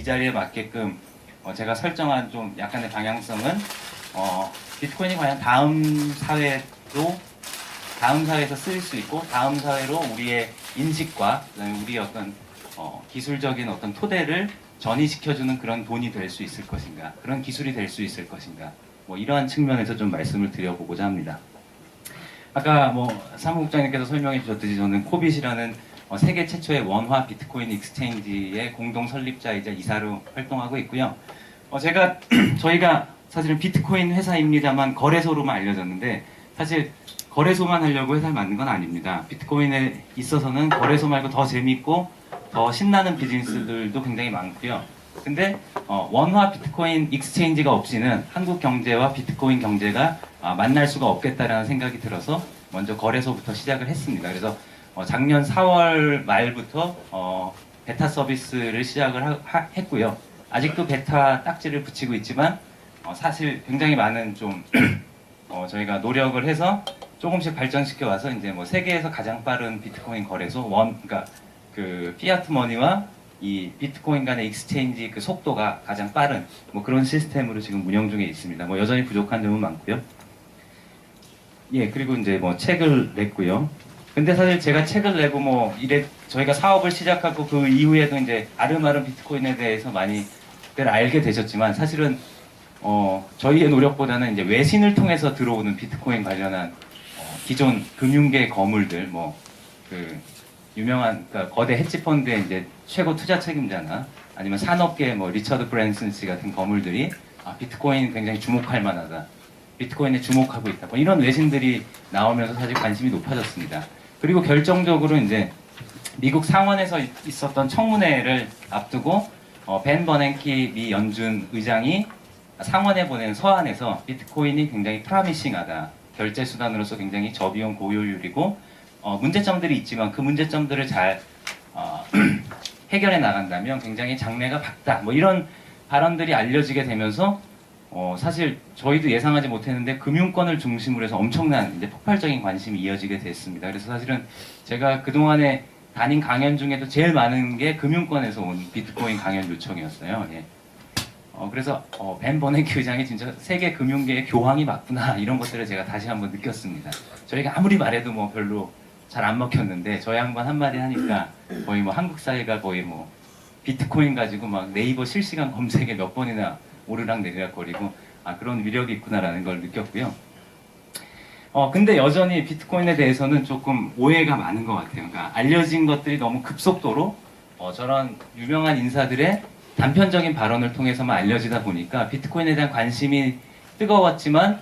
이 자리에 맞게끔 제가 설정한 좀 약간의 방향성은 비트코인이 과연 다음 사회에서 쓰일 수 있고 다음 사회로 우리의 인식과 그다음에 우리의 어떤 기술적인 어떤 토대를 전이시켜주는 그런 돈이 될 수 있을 것인가, 그런 기술이 될 수 있을 것인가, 뭐 이러한 측면에서 좀 말씀을 드려보고자 합니다. 아까 뭐 사무국장님께서 설명해 주셨듯이 저는 코빗이라는 세계 최초의 원화 비트코인 익스체인지의 공동 설립자이자 이사로 활동하고 있고요. 저희가 사실은 비트코인 회사입니다만 거래소로만 알려졌는데 사실 거래소만 하려고 회사를 만든 건 아닙니다. 비트코인에 있어서는 거래소 말고 더 재밌고 더 신나는 비즈니스들도 굉장히 많고요. 근데 원화 비트코인 익스체인지가 없이는 한국 경제와 비트코인 경제가 만날 수가 없겠다라는 생각이 들어서 먼저 거래소부터 시작을 했습니다. 그래서 작년 4월 말부터 베타 서비스를 시작을 했고요. 아직도 베타 딱지를 붙이고 있지만 사실 굉장히 많은 좀 저희가 노력을 해서 조금씩 발전시켜 와서 이제 뭐 세계에서 가장 빠른 비트코인 거래소 그러니까 그 피아트 머니와 이 비트코인 간의 익스체인지 그 속도가 가장 빠른 뭐 그런 시스템으로 지금 운영 중에 있습니다. 뭐 여전히 부족한 점은 많고요. 예, 그리고 이제 뭐 책을 냈고요. 근데 사실 제가 책을 내고 뭐 저희가 사업을 시작하고 그 이후에도 이제 아름아름 비트코인에 대해서 많이들 알게 되셨지만 사실은 저희의 노력보다는 이제 외신을 통해서 들어오는 비트코인 관련한 기존 금융계 거물들 그 유명한 그러니까 거대 헤지펀드의 이제 최고 투자 책임자나 아니면 산업계 리처드 브랜슨 씨 같은 거물들이 비트코인 굉장히 주목할 만하다. 비트코인에 주목하고 있다. 뭐 이런 외신들이 나오면서 사실 관심이 높아졌습니다. 그리고 결정적으로 이제 미국 상원에서 있었던 청문회를 앞두고 벤 버냉키 미 연준 의장이 상원에 보낸 서한에서 비트코인이 굉장히 프라미싱하다. 결제 수단으로서 굉장히 저비용 고효율이고 문제점들이 있지만 그 문제점들을 잘 해결해 나간다면 굉장히 장래가 밝다. 뭐 이런 발언들이 알려지게 되면서 사실 저희도 예상하지 못했는데 금융권을 중심으로 해서 엄청난 이제 폭발적인 관심이 이어지게 됐습니다. 그래서 사실은 제가 그동안에 다닌 강연 중에도 제일 많은 게 금융권에서 온 비트코인 강연 요청이었어요. 예. 그래서 벤 버냉키 의장이 진짜 세계 금융계의 교황이 맞구나 이런 것들을 제가 다시 한번 느꼈습니다. 저희가 아무리 말해도 뭐 별로 잘 안 먹혔는데 저 양반 한마디 하니까 거의 뭐 한국 사회가 거의 뭐 비트코인 가지고 막 네이버 실시간 검색에 몇 번이나 오르락 내리락 거리고 그런 위력이 있구나라는 걸 느꼈고요. 근데 여전히 비트코인에 대해서는 조금 오해가 많은 것 같아요. 그러니까 알려진 것들이 너무 급속도로 저런 유명한 인사들의 단편적인 발언을 통해서만 알려지다 보니까 비트코인에 대한 관심이 뜨거웠지만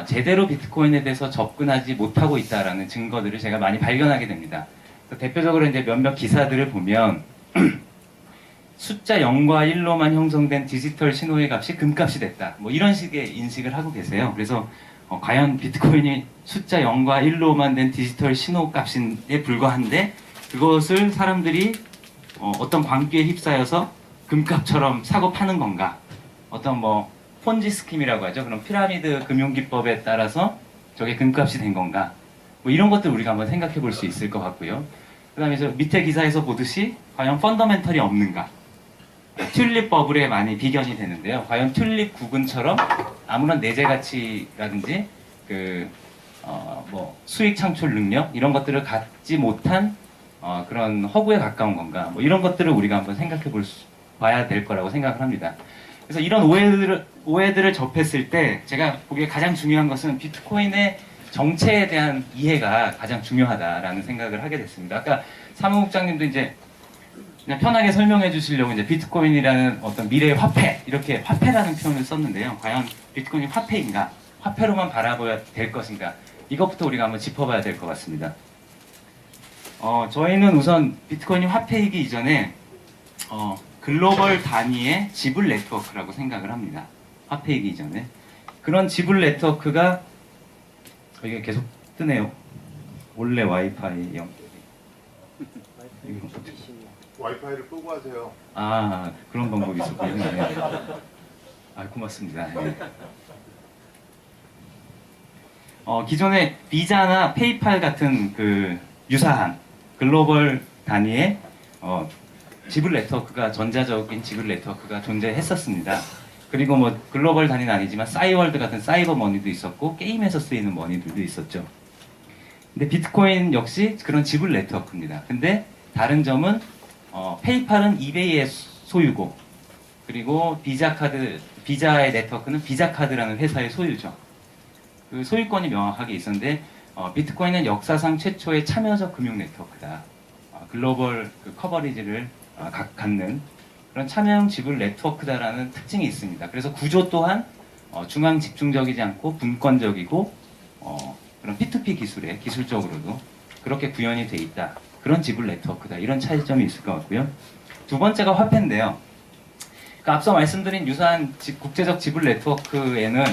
제대로 비트코인에 대해서 접근하지 못하고 있다라는 증거들을 제가 많이 발견하게 됩니다. 대표적으로 이제 몇몇 기사들을 보면 숫자 0과 1로만 형성된 디지털 신호의 값이 금값이 됐다. 뭐 이런 식의 인식을 하고 계세요. 그래서 과연 비트코인이 숫자 0과 1로만 된 디지털 신호 값에 불과한데 그것을 사람들이 어떤 광기에 휩싸여서 금값처럼 사고 파는 건가? 어떤 폰지 스킴이라고 하죠. 그런 피라미드 금융기법에 따라서 저게 금값이 된 건가? 뭐 이런 것들 우리가 한번 생각해 볼 수 있을 것 같고요. 그 다음에 저 밑에 기사에서 보듯이 과연 펀더멘털이 없는가? 튤립 버블에 많이 비견이 되는데요. 과연 튤립 구근처럼 아무런 내재 가치라든지 수익 창출 능력 이런 것들을 갖지 못한 그런 허구에 가까운 건가? 뭐 이런 것들을 우리가 한번 생각해 봐야 될 거라고 생각을 합니다. 그래서 이런 오해들을 접했을 때 제가 보기에 가장 중요한 것은 비트코인의 정체에 대한 이해가 가장 중요하다라는 생각을 하게 됐습니다. 아까 사무국장님도 이제 그냥 편하게 설명해 주시려고 이제 비트코인이라는 어떤 미래의 화폐 이렇게 화폐라는 표현을 썼는데요. 과연 비트코인이 화폐인가? 화폐로만 바라봐야 될 것인가? 이것부터 우리가 한번 짚어봐야 될 것 같습니다. 저희는 우선 비트코인이 화폐이기 이전에 글로벌 단위의 지불 네트워크라고 생각을 합니다. 화폐이기 이전에 그런 지불 네트워크가 이게 계속 뜨네요. 원래 와이파이 와이파이를 끄고 하세요. 그런 방법이 있었군요. 네. 고맙습니다. 네. 기존의 비자나 페이팔 같은 그 유사한 글로벌 단위의 지불 네트워크가 전자적인 지불 네트워크가 존재했었습니다. 그리고 뭐 글로벌 단위는 아니지만 싸이월드 같은 사이버 머니도 있었고 게임에서 쓰이는 머니들도 있었죠. 근데 비트코인 역시 그런 지불 네트워크입니다. 근데 다른 점은 페이팔은 이베이의 소유고 그리고 비자의 네트워크는 비자카드라는 회사의 소유죠. 그 소유권이 명확하게 있었는데 비트코인은 역사상 최초의 참여적 금융 네트워크다. 글로벌 그 커버리지를 갖는 그런 참여형 지불 네트워크다라는 특징이 있습니다. 그래서 구조 또한 중앙 집중적이지 않고 분권적이고 그런 P2P 기술에 기술적으로도 그렇게 구현이 돼 있다. 그런 지불 네트워크다. 이런 차이점이 있을 것 같고요. 두 번째가 화폐인데요. 그러니까 앞서 말씀드린 유사한 국제적 지불 네트워크에는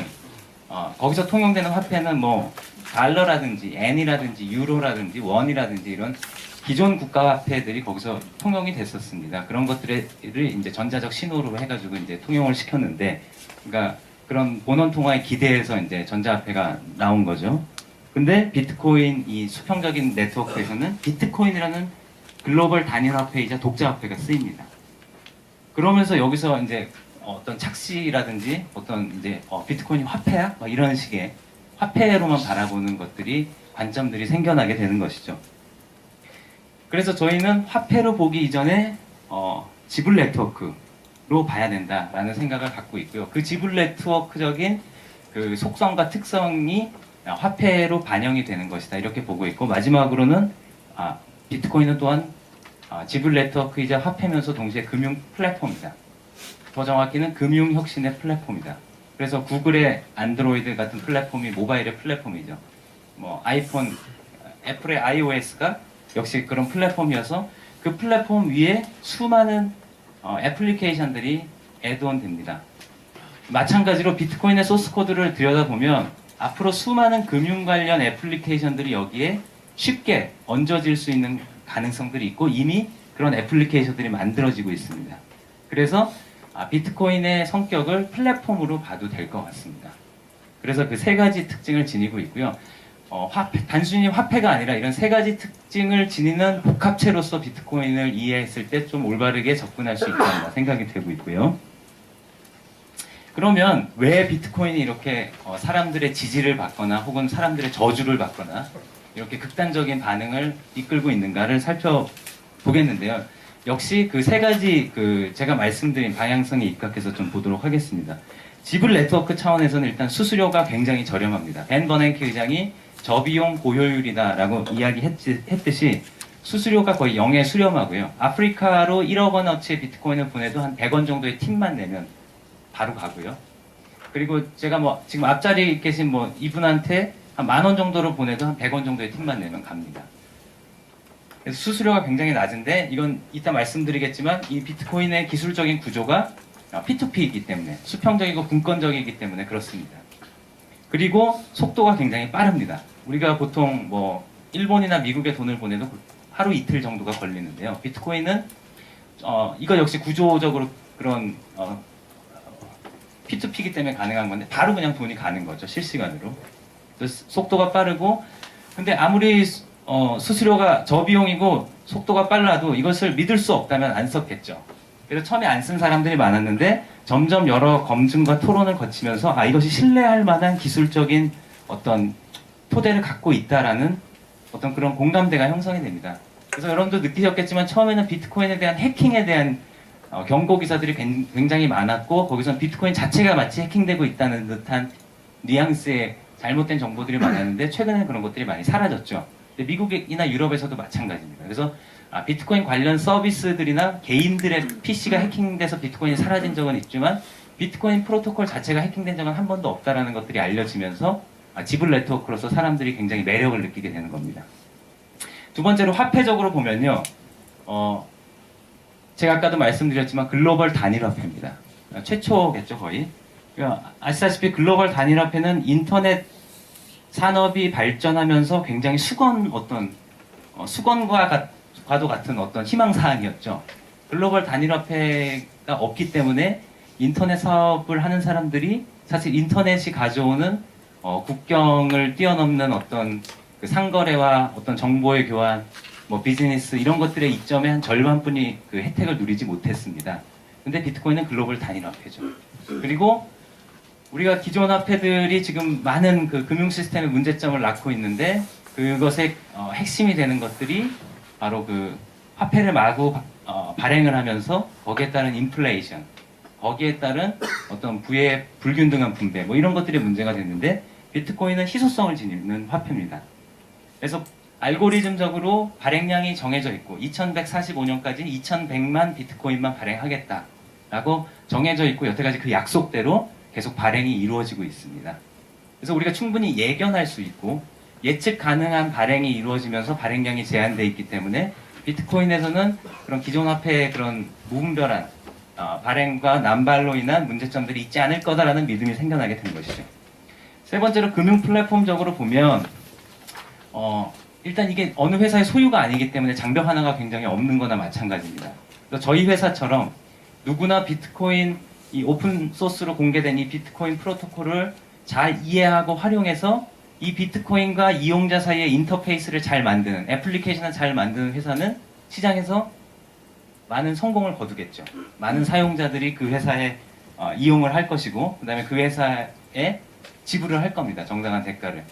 거기서 통용되는 화폐는 뭐 달러라든지 엔이라든지 유로라든지 원이라든지 이런 기존 국가 화폐들이 거기서 통용이 됐었습니다. 그런 것들을 이제 전자적 신호로 해가지고 이제 통용을 시켰는데, 그러니까 그런 본원 통화에 기대해서 이제 전자화폐가 나온 거죠. 근데 비트코인 이 수평적인 네트워크에서는 비트코인이라는 글로벌 단일화폐이자 독자화폐가 쓰입니다. 그러면서 여기서 이제 어떤 착시라든지 어떤 이제 비트코인이 화폐야? 막 이런 식의 화폐로만 바라보는 것들이 관점들이 생겨나게 되는 것이죠. 그래서 저희는 화폐로 보기 이전에 지불 네트워크로 봐야 된다라는 생각을 갖고 있고요. 그 지불 네트워크적인 그 속성과 특성이 화폐로 반영이 되는 것이다. 이렇게 보고 있고, 마지막으로는 비트코인은 또한 지불 네트워크이자 화폐면서 동시에 금융 플랫폼이다. 더 정확히는 금융 혁신의 플랫폼이다. 그래서 구글의 안드로이드 같은 플랫폼이 모바일의 플랫폼이죠. 뭐 아이폰, 애플의 iOS가 역시 그런 플랫폼이어서 그 플랫폼 위에 수많은 애플리케이션들이 애드온 됩니다. 마찬가지로 비트코인의 소스 코드를 들여다보면 앞으로 수많은 금융 관련 애플리케이션들이 여기에 쉽게 얹어질 수 있는 가능성들이 있고 이미 그런 애플리케이션들이 만들어지고 있습니다. 그래서 비트코인의 성격을 플랫폼으로 봐도 될 것 같습니다. 그래서 그 세 가지 특징을 지니고 있고요. 단순히 화폐가 아니라 이런 세 가지 특징을 지니는 복합체로서 비트코인을 이해했을 때 좀 올바르게 접근할 수 있다 생각이 되고 있고요. 그러면 왜 비트코인이 이렇게 사람들의 지지를 받거나 혹은 사람들의 저주를 받거나 이렇게 극단적인 반응을 이끌고 있는가를 살펴보겠는데요. 역시 그 세 가지 제가 말씀드린 방향성에 입각해서 좀 보도록 하겠습니다. 지불 네트워크 차원에서는 일단 수수료가 굉장히 저렴합니다. 벤 버냉키 의장이 저비용 고효율이다라고 이야기했듯이 수수료가 거의 0에 수렴하고요. 아프리카로 1억 원어치의 비트코인을 보내도 한 100원 정도의 팁만 내면 바로 가고요. 그리고 제가 뭐 지금 앞자리에 계신 뭐 이분한테 한 10,000원 정도로 보내도 한 100원 정도의 팁만 내면 갑니다. 그래서 수수료가 굉장히 낮은데 이건 이따 말씀드리겠지만 이 비트코인의 기술적인 구조가 P2P이기 때문에 수평적이고 분권적이기 때문에 그렇습니다. 그리고 속도가 굉장히 빠릅니다. 우리가 보통 뭐 일본이나 미국에 돈을 보내도 하루 이틀 정도가 걸리는데요. 비트코인은 이거 역시 구조적으로 그런 P2P이기 때문에 가능한 건데 바로 그냥 돈이 가는 거죠. 실시간으로. 속도가 빠르고 근데 아무리 수수료가 저비용이고 속도가 빨라도 이것을 믿을 수 없다면 안 썼겠죠. 그래서 처음에 안 쓴 사람들이 많았는데 점점 여러 검증과 토론을 거치면서 이것이 신뢰할 만한 기술적인 어떤 토대를 갖고 있다라는 어떤 그런 공감대가 형성이 됩니다. 그래서 여러분도 느끼셨겠지만 처음에는 비트코인에 대한 해킹에 대한 경고 기사들이 굉장히 많았고 거기서 비트코인 자체가 마치 해킹되고 있다는 듯한 뉘앙스의 잘못된 정보들이 많았는데 최근에는 그런 것들이 많이 사라졌죠. 미국이나 유럽에서도 마찬가지입니다. 그래서 비트코인 관련 서비스들이나 개인들의 PC가 해킹돼서 비트코인이 사라진 적은 있지만 비트코인 프로토콜 자체가 해킹된 적은 한 번도 없다는 것들이 알려지면서 지불 네트워크로서 사람들이 굉장히 매력을 느끼게 되는 겁니다. 두 번째로 화폐적으로 보면요. 제가 아까도 말씀드렸지만 글로벌 단일화폐입니다. 최초겠죠 거의. 아시다시피 글로벌 단일화폐는 인터넷 산업이 발전하면서 굉장히 수건과도 같은 어떤 희망사항이었죠. 글로벌 단일화폐가 없기 때문에 인터넷 사업을 하는 사람들이 사실 인터넷이 가져오는 국경을 뛰어넘는 어떤 그 상거래와 어떤 정보의 교환 뭐 비즈니스 이런 것들의 이점의 한 절반뿐이 그 혜택을 누리지 못했습니다. 근데 비트코인은 글로벌 단일 화폐죠. 그리고 우리가 기존 화폐들이 지금 많은 그 금융 시스템의 문제점을 낳고 있는데 그것의 핵심이 되는 것들이 바로 그 화폐를 마구 발행을 하면서 거기에 따른 인플레이션, 거기에 따른 어떤 부의 불균등한 분배 뭐 이런 것들이 문제가 됐는데 비트코인은 희소성을 지니는 화폐입니다. 그래서 알고리즘적으로 발행량이 정해져 있고 2145년까지 2100만 비트코인만 발행하겠다라고 정해져 있고 여태까지 그 약속대로 계속 발행이 이루어지고 있습니다. 그래서 우리가 충분히 예견할 수 있고 예측 가능한 발행이 이루어지면서 발행량이 제한되어 있기 때문에 비트코인에서는 그런 기존 화폐의 그런 무분별한 발행과 남발로 인한 문제점들이 있지 않을 거다라는 믿음이 생겨나게 된 것이죠. 세 번째로 금융 플랫폼적으로 보면 일단 이게 어느 회사의 소유가 아니기 때문에 장벽 하나가 굉장히 없는 거나 마찬가지입니다. 그래서 저희 회사처럼 누구나 비트코인 이 오픈 소스로 공개된 이 비트코인 프로토콜을 잘 이해하고 활용해서 이 비트코인과 이용자 사이의 인터페이스를 잘 만드는 애플리케이션을 잘 만드는 회사는 시장에서 많은 성공을 거두겠죠. 많은 사용자들이 그 회사에 이용을 할 것이고 그 다음에 그 회사에 지불을 할 겁니다. 정당한 대가를.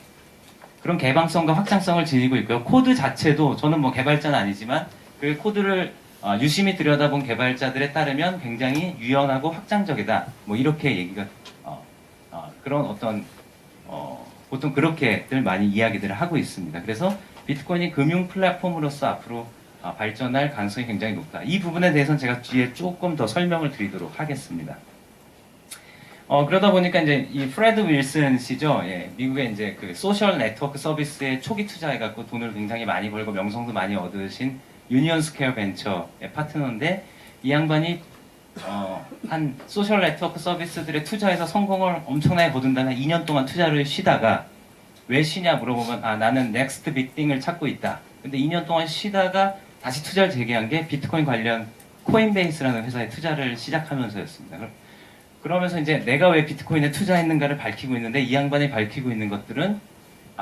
그런 개방성과 확장성을 지니고 있고요. 코드 자체도 저는 뭐 개발자는 아니지만 그 코드를 유심히 들여다본 개발자들에 따르면 굉장히 유연하고 확장적이다. 뭐 이렇게 얘기가 그런 어떤 보통 그렇게들 많이 이야기들을 하고 있습니다. 그래서 비트코인이 금융 플랫폼으로서 앞으로 발전할 가능성이 굉장히 높다. 이 부분에 대해서는 제가 뒤에 조금 더 설명을 드리도록 하겠습니다. 그러다 보니까 이제 이 프레드 윌슨 씨죠. 예, 미국의 이제 그 소셜 네트워크 서비스에 초기 투자해갖고 돈을 굉장히 많이 벌고 명성도 많이 얻으신 유니언 스퀘어 벤처의 파트너인데 이 양반이 한 소셜 네트워크 서비스들의 투자에서 성공을 엄청나게 거둔 다음에 2년 동안 투자를 쉬다가 왜 쉬냐 물어보면 나는 넥스트 빅띵을 찾고 있다. 근데 2년 동안 쉬다가 다시 투자를 재개한 게 비트코인 관련 코인베이스라는 회사에 투자를 시작하면서였습니다. 그러면서 이제 내가 왜 비트코인에 투자했는가를 밝히고 있는데 이 양반이 밝히고 있는 것들은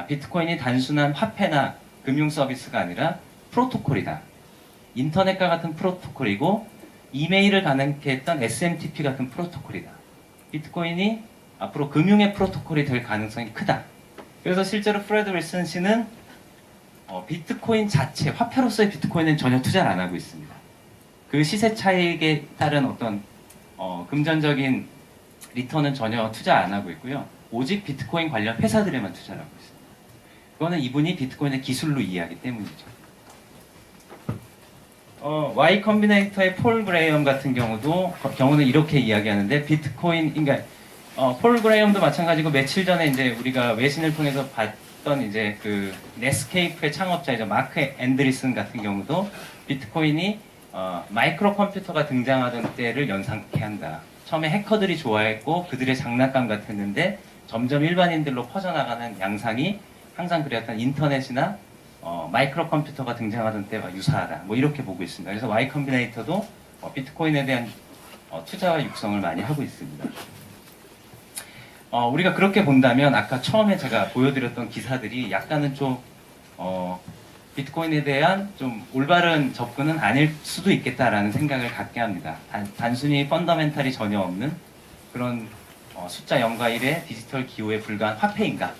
비트코인이 단순한 화폐나 금융 서비스가 아니라 프로토콜이다. 인터넷과 같은 프로토콜이고 이메일을 가능케 했던 SMTP 같은 프로토콜이다. 비트코인이 앞으로 금융의 프로토콜이 될 가능성이 크다. 그래서 실제로 프레드 윌슨 씨는 비트코인 자체, 화폐로서의 비트코인은 전혀 투자를 안 하고 있습니다. 그 시세 차익에 따른 어떤 금전적인 리턴은 전혀 투자 안 하고 있고요. 오직 비트코인 관련 회사들에만 투자를 하고 있습니다. 그거는 이분이 비트코인의 기술로 이해하기 때문이죠. Y 컴비네이터의 폴 그레이엄 같은 경우는 이렇게 이야기하는데 비트코인, 그러니까 폴 그레이엄도 마찬가지고 며칠 전에 이제 우리가 외신을 통해서 봤던 이제 그 넷스케이프의 창업자이죠. 마크 앤드리슨 같은 경우도 비트코인이 마이크로 컴퓨터가 등장하던 때를 연상케 한다. 처음에 해커들이 좋아했고 그들의 장난감 같았는데 점점 일반인들로 퍼져나가는 양상이 항상 그랬던 인터넷이나 마이크로 컴퓨터가 등장하던 때와 유사하다. 뭐 이렇게 보고 있습니다. 그래서 Y 컴비네이터도 비트코인에 대한 투자와 육성을 많이 하고 있습니다. 우리가 그렇게 본다면 아까 처음에 제가 보여드렸던 기사들이 약간은 좀 비트코인에 대한 좀 올바른 접근은 아닐 수도 있겠다라는 생각을 갖게 합니다. 단순히 펀더멘탈이 전혀 없는 그런 숫자 0과 1의 디지털 기호에 불과한 화폐인가?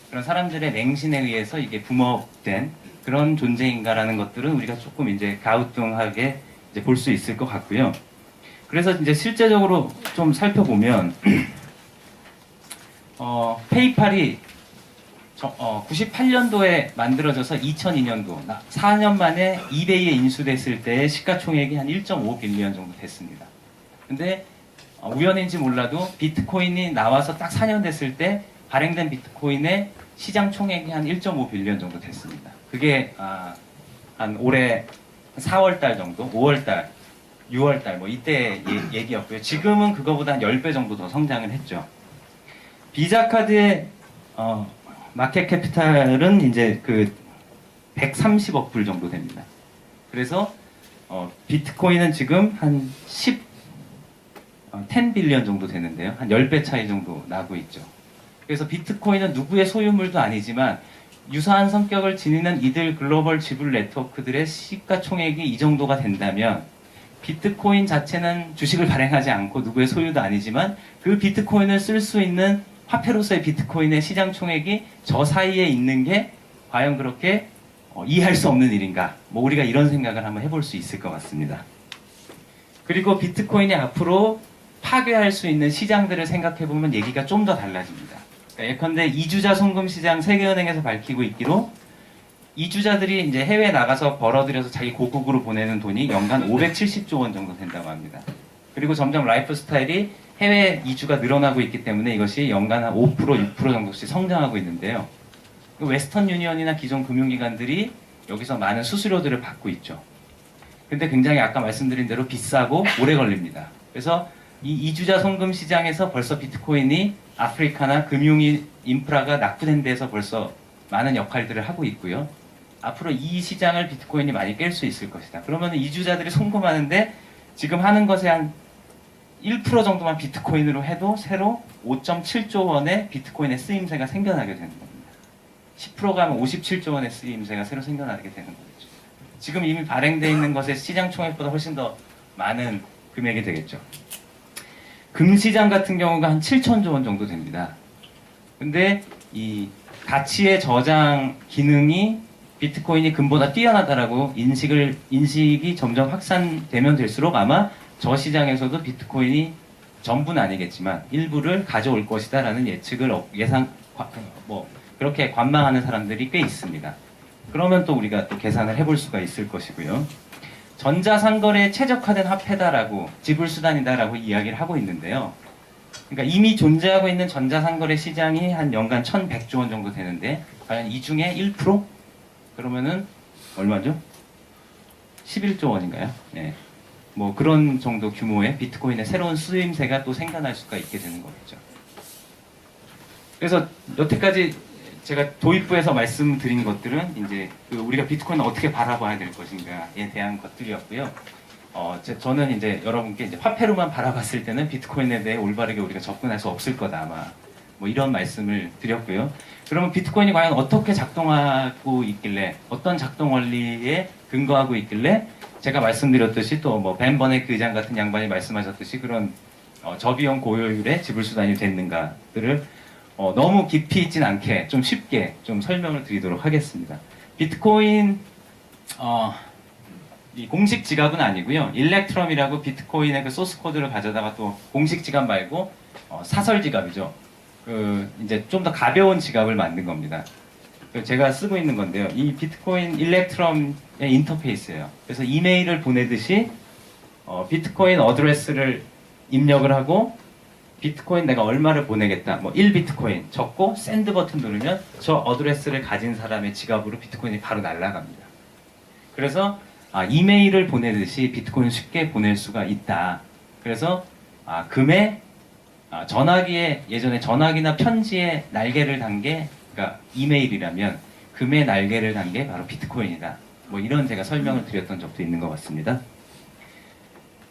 그런 사람들의 맹신에 의해서 이게 붐업된 그런 존재인가라는 것들은 우리가 조금 이제 가우뚱하게 이제 볼 수 있을 것 같고요. 그래서 이제 실제적으로 좀 살펴보면 페이팔이 98년도에 만들어져서 2002년도 4년 만에 이베이에 인수됐을 때의 시가총액이 한 1.5 빌리언 정도 됐습니다. 근데 우연인지 몰라도 비트코인이 나와서 딱 4년 됐을 때 발행된 비트코인의 시장 총액이 한 1.5 빌리언 정도 됐습니다. 그게 한 올해 4월달 정도, 5월달, 6월달 뭐 이때 얘기였고요. 지금은 그거보다 한 10배 정도 더 성장을 했죠. 비자 카드의 마켓 캐피탈은 이제 그 130억 불 정도 됩니다. 그래서 비트코인은 지금 한 10 빌리언 정도 되는데요. 한 10배 차이 정도 나고 있죠. 그래서 비트코인은 누구의 소유물도 아니지만 유사한 성격을 지니는 이들 글로벌 지불 네트워크들의 시가총액이 이 정도가 된다면 비트코인 자체는 주식을 발행하지 않고 누구의 소유도 아니지만 그 비트코인을 쓸 수 있는 화폐로서의 비트코인의 시장 총액이 저 사이에 있는 게 과연 그렇게 이해할 수 없는 일인가? 뭐 우리가 이런 생각을 한번 해볼 수 있을 것 같습니다. 그리고 비트코인이 앞으로 파괴할 수 있는 시장들을 생각해보면 얘기가 좀 더 달라집니다. 그러니까 예컨대 이주자 송금 시장 세계은행에서 밝히고 있기로 이주자들이 이제 해외에 나가서 벌어들여서 자기 고국으로 보내는 돈이 연간 570조 원 정도 된다고 합니다. 그리고 점점 라이프 스타일이 해외 이주가 늘어나고 있기 때문에 이것이 연간 한 5%, 6% 정도씩 성장하고 있는데요. 웨스턴 유니언이나 기존 금융기관들이 여기서 많은 수수료들을 받고 있죠. 근데 굉장히 아까 말씀드린 대로 비싸고 오래 걸립니다. 그래서 이 이주자 송금 시장에서 벌써 비트코인이 아프리카나 금융 인프라가 낙후된 데서 벌써 많은 역할들을 하고 있고요. 앞으로 이 시장을 비트코인이 많이 깰 수 있을 것이다. 그러면 이주자들이 송금하는데 지금 하는 것의 한 1% 정도만 비트코인으로 해도 새로 5.7조 원의 비트코인의 쓰임새가 생겨나게 되는 겁니다. 10%가 하면 57조 원의 쓰임새가 새로 생겨나게 되는 거죠. 지금 이미 발행되어 있는 것의 시장 총액보다 훨씬 더 많은 금액이 되겠죠. 금시장 같은 경우가 한 7천조 원 정도 됩니다. 근데 이 가치의 저장 기능이 비트코인이 금보다 뛰어나다라고 인식이 점점 확산되면 될수록 아마 저 시장에서도 비트코인이 전부는 아니겠지만 일부를 가져올 것이다라는 예측을 그렇게 관망하는 사람들이 꽤 있습니다. 그러면 또 우리가 또 계산을 해볼 수가 있을 것이고요. 전자상거래에 최적화된 화폐다라고 지불수단이다라고 이야기를 하고 있는데요. 그러니까 이미 존재하고 있는 전자상거래 시장이 한 연간 1,100조 원 정도 되는데 과연 이 중에 1%? 그러면은 얼마죠? 11조 원인가요? 네. 뭐 그런 정도 규모의 비트코인의 새로운 수임새가 또 생겨날 수가 있게 되는 거겠죠. 그래서 여태까지 제가 도입부에서 말씀드린 것들은 이제 우리가 비트코인을 어떻게 바라봐야 될 것인가에 대한 것들이었고요. 저는 이제 여러분께 이제 화폐로만 바라봤을 때는 비트코인에 대해 올바르게 우리가 접근할 수 없을 거다 아마 뭐 이런 말씀을 드렸고요. 그러면 비트코인이 과연 어떻게 작동하고 있길래 어떤 작동 원리에 근거하고 있길래 제가 말씀드렸듯이 또 뭐 벤 버네크 의장 같은 양반이 말씀하셨듯이 그런 저비용 고효율의 지불수단이 됐는가들을 너무 깊이 있진 않게 좀 쉽게 좀 설명을 드리도록 하겠습니다. 비트코인 이 공식 지갑은 아니고요. 일렉트럼이라고 비트코인의 그 소스 코드를 가져다가 또 공식 지갑 말고 사설 지갑이죠. 이제 좀 더 가벼운 지갑을 만든 겁니다. 제가 쓰고 있는 건데요. 이 비트코인 일렉트럼의 인터페이스예요. 그래서 이메일을 보내듯이 비트코인 어드레스를 입력을 하고 비트코인 내가 얼마를 보내겠다. 뭐 1비트코인 적고 샌드 버튼 누르면 저 어드레스를 가진 사람의 지갑으로 비트코인이 바로 날아갑니다. 그래서 이메일을 보내듯이 비트코인을 쉽게 보낼 수가 있다. 그래서 금에 전화기에 예전에 전화기나 편지에 날개를 단 게 그러니까 이메일이라면 금에 날개를 단 게 바로 비트코인이다. 뭐 이런 제가 설명을 드렸던 적도 있는 것 같습니다.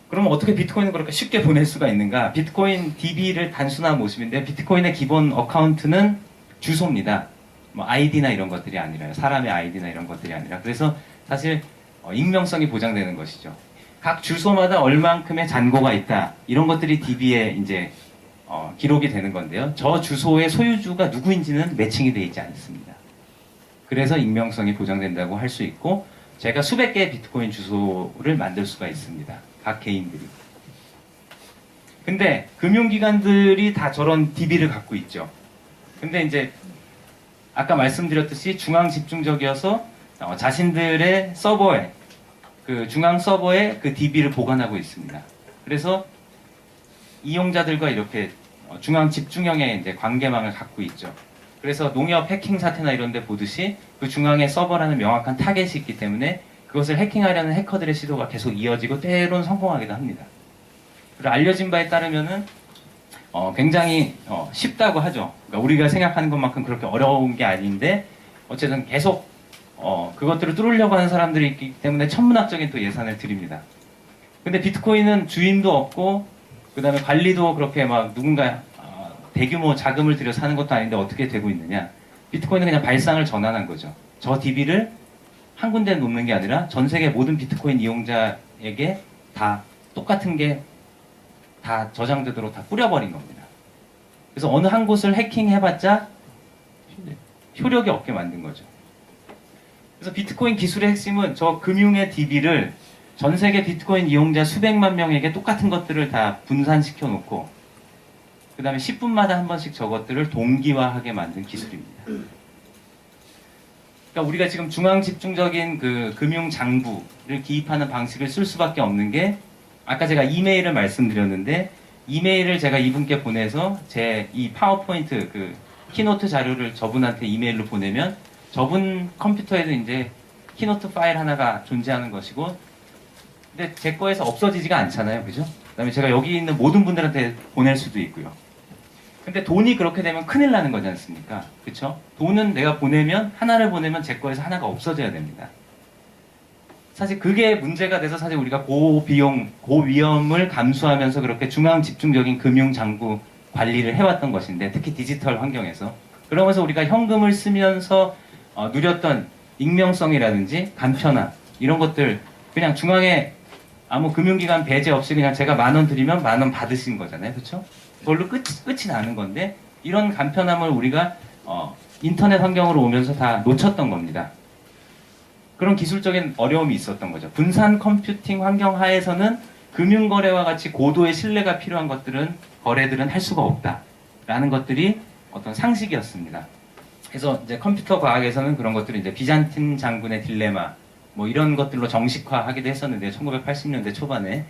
그럼 어떻게 비트코인을 그렇게 쉽게 보낼 수가 있는가? 비트코인 DB를 단순한 모습인데 비트코인의 기본 어카운트는 주소입니다. 뭐 아이디나 이런 것들이 아니라요. 사람의 아이디나 이런 것들이 아니라. 그래서 사실 익명성이 보장되는 것이죠. 각 주소마다 얼만큼의 잔고가 있다. 이런 것들이 DB에 이제 기록이 되는 건데요. 저 주소의 소유주가 누구인지는 매칭이 되어 있지 않습니다. 그래서 익명성이 보장된다고 할 수 있고 제가 수백 개의 비트코인 주소를 만들 수가 있습니다. 각 개인들이. 근데 금융기관들이 다 저런 DB를 갖고 있죠. 근데 이제 아까 말씀드렸듯이 중앙 집중적이어서 자신들의 서버에 그 중앙 서버에 그 DB를 보관하고 있습니다. 그래서 이용자들과 이렇게 중앙 집중형의 이제 관계망을 갖고 있죠. 그래서 농협 해킹 사태나 이런 데 보듯이 그 중앙에 서버라는 명확한 타겟이 있기 때문에 그것을 해킹하려는 해커들의 시도가 계속 이어지고 때론 성공하기도 합니다. 그리고 알려진 바에 따르면은 굉장히 쉽다고 하죠. 그러니까 우리가 생각하는 것만큼 그렇게 어려운 게 아닌데 어쨌든 계속 그것들을 뚫으려고 하는 사람들이 있기 때문에 천문학적인 또 예산을 드립니다. 근데 비트코인은 주인도 없고 그 다음에 관리도 그렇게 막 누군가 대규모 자금을 들여서 하는 것도 아닌데 어떻게 되고 있느냐. 비트코인은 그냥 발상을 전환한 거죠. 저 DB를 한 군데 놓는 게 아니라 전 세계 모든 비트코인 이용자에게 다 똑같은 게 다 저장되도록 다 뿌려버린 겁니다. 그래서 어느 한 곳을 해킹해봤자 효력이 없게 만든 거죠. 그래서 비트코인 기술의 핵심은 저 금융의 DB를 전 세계 비트코인 이용자 수백만 명에게 똑같은 것들을 다 분산시켜 놓고 그 다음에 10분마다 한 번씩 저것들을 동기화하게 만든 기술입니다. 그러니까 우리가 지금 중앙 집중적인 그 금융 장부를 기입하는 방식을 쓸 수밖에 없는 게 아까 제가 이메일을 말씀드렸는데 이메일을 제가 이분께 보내서 제 이 파워포인트 그 키노트 자료를 저분한테 이메일로 보내면 저분 컴퓨터에도 이제 키노트 파일 하나가 존재하는 것이고 근데 제 거에서 없어지지가 않잖아요. 그죠? 그 다음에 제가 여기 있는 모든 분들한테 보낼 수도 있고요. 근데 돈이 그렇게 되면 큰일 나는 거지 않습니까? 그쵸? 돈은 내가 보내면 하나를 보내면 제 거에서 하나가 없어져야 됩니다. 사실 그게 문제가 돼서 사실 우리가 고비용, 고위험을 감수하면서 그렇게 중앙 집중적인 금융 장부 관리를 해왔던 것인데 특히 디지털 환경에서 그러면서 우리가 현금을 쓰면서 누렸던 익명성이라든지 간편함 이런 것들 그냥 중앙에 아무 금융기관 배제 없이 그냥 제가 10,000원 드리면 10,000원 받으신 거잖아요. 그렇죠? 그걸로 끝이 나는 건데 이런 간편함을 우리가 인터넷 환경으로 오면서 다 놓쳤던 겁니다. 그런 기술적인 어려움이 있었던 거죠. 분산 컴퓨팅 환경 하에서는 금융거래와 같이 고도의 신뢰가 필요한 거래들은 할 수가 없다라는 것들이 어떤 상식이었습니다. 그래서 이제 컴퓨터 과학에서는 그런 것들을 이제 비잔틴 장군의 딜레마 뭐 이런 것들로 정식화하기도 했었는데 1980년대 초반에.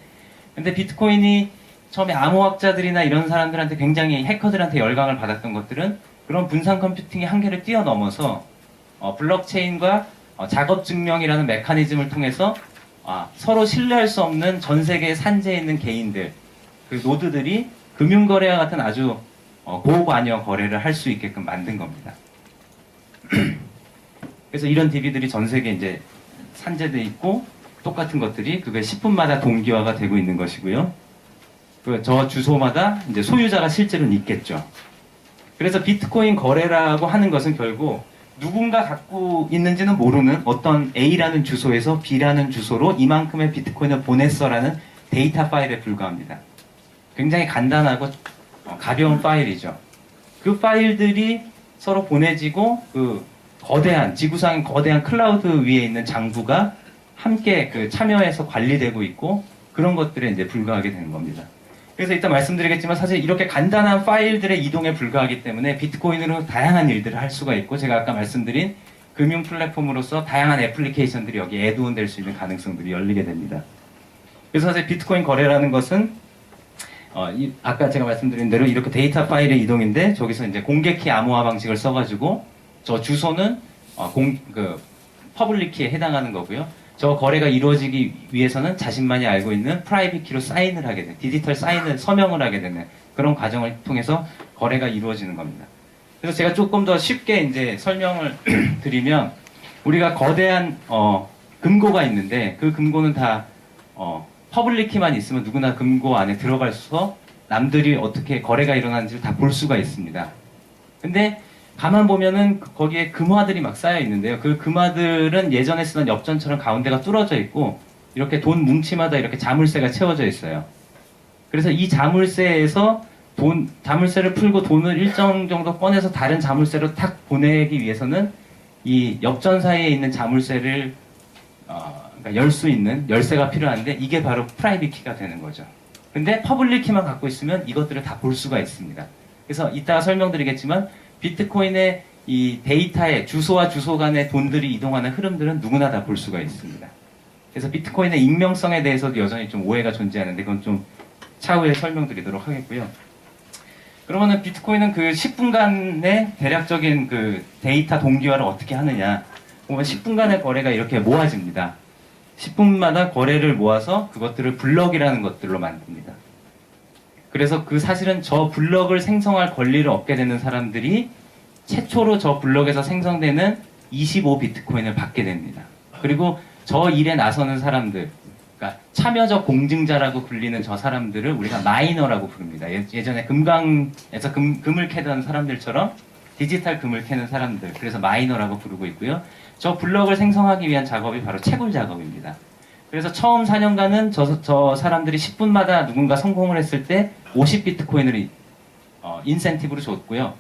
근데 비트코인이 처음에 암호학자들이나 이런 사람들한테 굉장히 해커들한테 열광을 받았던 것들은 그런 분산 컴퓨팅의 한계를 뛰어넘어서 블록체인과 작업 증명이라는 메커니즘을 통해서 서로 신뢰할 수 없는 전 세계에 산재해 있는 개인들, 그 노드들이 금융거래와 같은 아주 고관여 거래를 할 수 있게끔 만든 겁니다. 그래서 이런 DB들이 전 세계에 이제 산재돼 있고 똑같은 것들이 그게 10분마다 동기화가 되고 있는 것이고요. 저 주소마다 이제 소유자가 실제로는 있겠죠. 그래서 비트코인 거래라고 하는 것은 결국 누군가 갖고 있는지는 모르는 어떤 A라는 주소에서 B라는 주소로 이만큼의 비트코인을 보냈어라는 데이터 파일에 불과합니다. 굉장히 간단하고 가벼운 파일이죠. 그 파일들이 서로 보내지고 그 거대한 지구상의 거대한 클라우드 위에 있는 장부가 함께 그 참여해서 관리되고 있고 그런 것들에 이제 불과하게 되는 겁니다. 그래서 이따 말씀드리겠지만 사실 이렇게 간단한 파일들의 이동에 불과하기 때문에 비트코인으로 다양한 일들을 할 수가 있고 제가 아까 말씀드린 금융 플랫폼으로서 다양한 애플리케이션들이 여기에 애드온 될 수 있는 가능성들이 열리게 됩니다. 그래서 사실 비트코인 거래라는 것은 아까 제가 말씀드린 대로 이렇게 데이터 파일의 이동인데 저기서 이제 공개키 암호화 방식을 써가지고 저 주소는 퍼블릭 키에 해당하는 거고요. 저 거래가 이루어지기 위해서는 자신만이 알고 있는 프라이빗 키로 사인을 하게 되는 디지털 사인을 서명을 하게 되는 그런 과정을 통해서 거래가 이루어지는 겁니다. 그래서 제가 조금 더 쉽게 이제 설명을 드리면 우리가 거대한 금고가 있는데 그 금고는 다 퍼블릭 키만 있으면 누구나 금고 안에 들어가서 남들이 어떻게 거래가 일어나는지를 다 볼 수가 있습니다. 근데 가만 보면은 거기에 금화들이 막 쌓여 있는데요. 그 금화들은 예전에 쓰던 엽전처럼 가운데가 뚫어져 있고 이렇게 돈 뭉치마다 이렇게 자물쇠가 채워져 있어요. 그래서 이 자물쇠에서 자물쇠를 풀고 돈을 일정 정도 꺼내서 다른 자물쇠로 탁 보내기 위해서는 이 엽전 사이에 있는 자물쇠를 그러니까 열 수 있는 열쇠가 필요한데 이게 바로 프라이빗 키가 되는 거죠. 근데 퍼블릭 키만 갖고 있으면 이것들을 다 볼 수가 있습니다. 그래서 이따가 설명드리겠지만 비트코인의 이 데이터의 주소와 주소 간의 돈들이 이동하는 흐름들은 누구나 다 볼 수가 있습니다. 그래서 비트코인의 익명성에 대해서도 여전히 좀 오해가 존재하는데 그건 좀 차후에 설명드리도록 하겠고요. 그러면은 비트코인은 그 10분간의 대략적인 그 데이터 동기화를 어떻게 하느냐. 보면 10분간의 거래가 이렇게 모아집니다. 10분마다 거래를 모아서 그것들을 블럭이라는 것들로 만듭니다. 그래서 그 사실은 저 블럭을 생성할 권리를 얻게 되는 사람들이 최초로 저 블럭에서 생성되는 25비트코인을 받게 됩니다. 그리고 저 일에 나서는 사람들, 그러니까 참여적 공증자라고 불리는 저 사람들을 우리가 마이너라고 부릅니다. 예전에 금강에서 금을 캐던 사람들처럼 디지털 금을 캐는 사람들, 그래서 마이너라고 부르고 있고요. 저 블럭을 생성하기 위한 작업이 바로 채굴 작업입니다. 그래서 처음 4년간은 저 사람들이 10분마다 누군가 성공을 했을 때 50비트코인을 인센티브로 줬고요.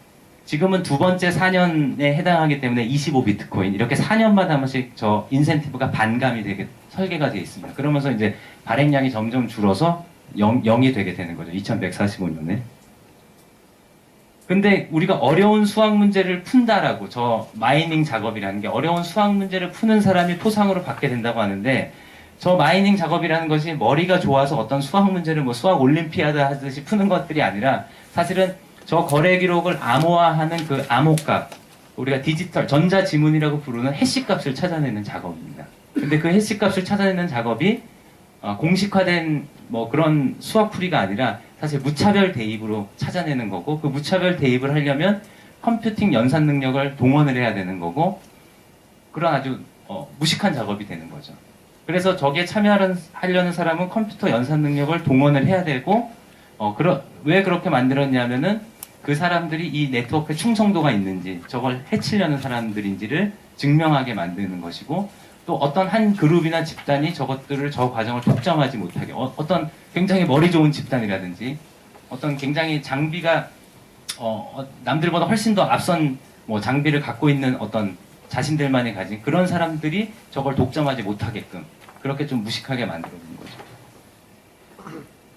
지금은 두 번째 4년에 해당하기 때문에 25비트코인, 이렇게 4년마다 한 번씩 저 인센티브가 반감이 되게 설계가 되어 있습니다. 그러면서 이제 발행량이 점점 줄어서 0이 되게 되는 거죠. 2145년에. 근데 우리가 어려운 수학 문제를 푼다라고, 저 마이닝 작업이라는 게 어려운 수학 문제를 푸는 사람이 포상으로 받게 된다고 하는데, 저 마이닝 작업이라는 것이 머리가 좋아서 어떤 수학 문제를 뭐 수학 올림피아드 하듯이 푸는 것들이 아니라, 사실은 저 거래 기록을 암호화하는 그 암호값, 우리가 디지털 전자지문이라고 부르는 해시 값을 찾아내는 작업입니다. 근데 그 해시 값을 찾아내는 작업이 공식화된 뭐 그런 수학풀이가 아니라 사실 무차별 대입으로 찾아내는 거고, 그 무차별 대입을 하려면 컴퓨팅 연산 능력을 동원을 해야 되는 거고, 그런 아주 무식한 작업이 되는 거죠. 그래서 저기에 참여하려는 사람은 컴퓨터 연산 능력을 동원을 해야 되고, 왜 그렇게 만들었냐면은 그 사람들이 이 네트워크에 충성도가 있는지, 저걸 해치려는 사람들인지를 증명하게 만드는 것이고, 또 어떤 한 그룹이나 집단이 저 과정을 독점하지 못하게, 어떤 굉장히 머리 좋은 집단이라든지, 어떤 굉장히 장비가 남들보다 훨씬 더 앞선 뭐 장비를 갖고 있는 어떤 자신들만이 가진 그런 사람들이 저걸 독점하지 못하게끔 그렇게 좀 무식하게 만들어주는 거죠.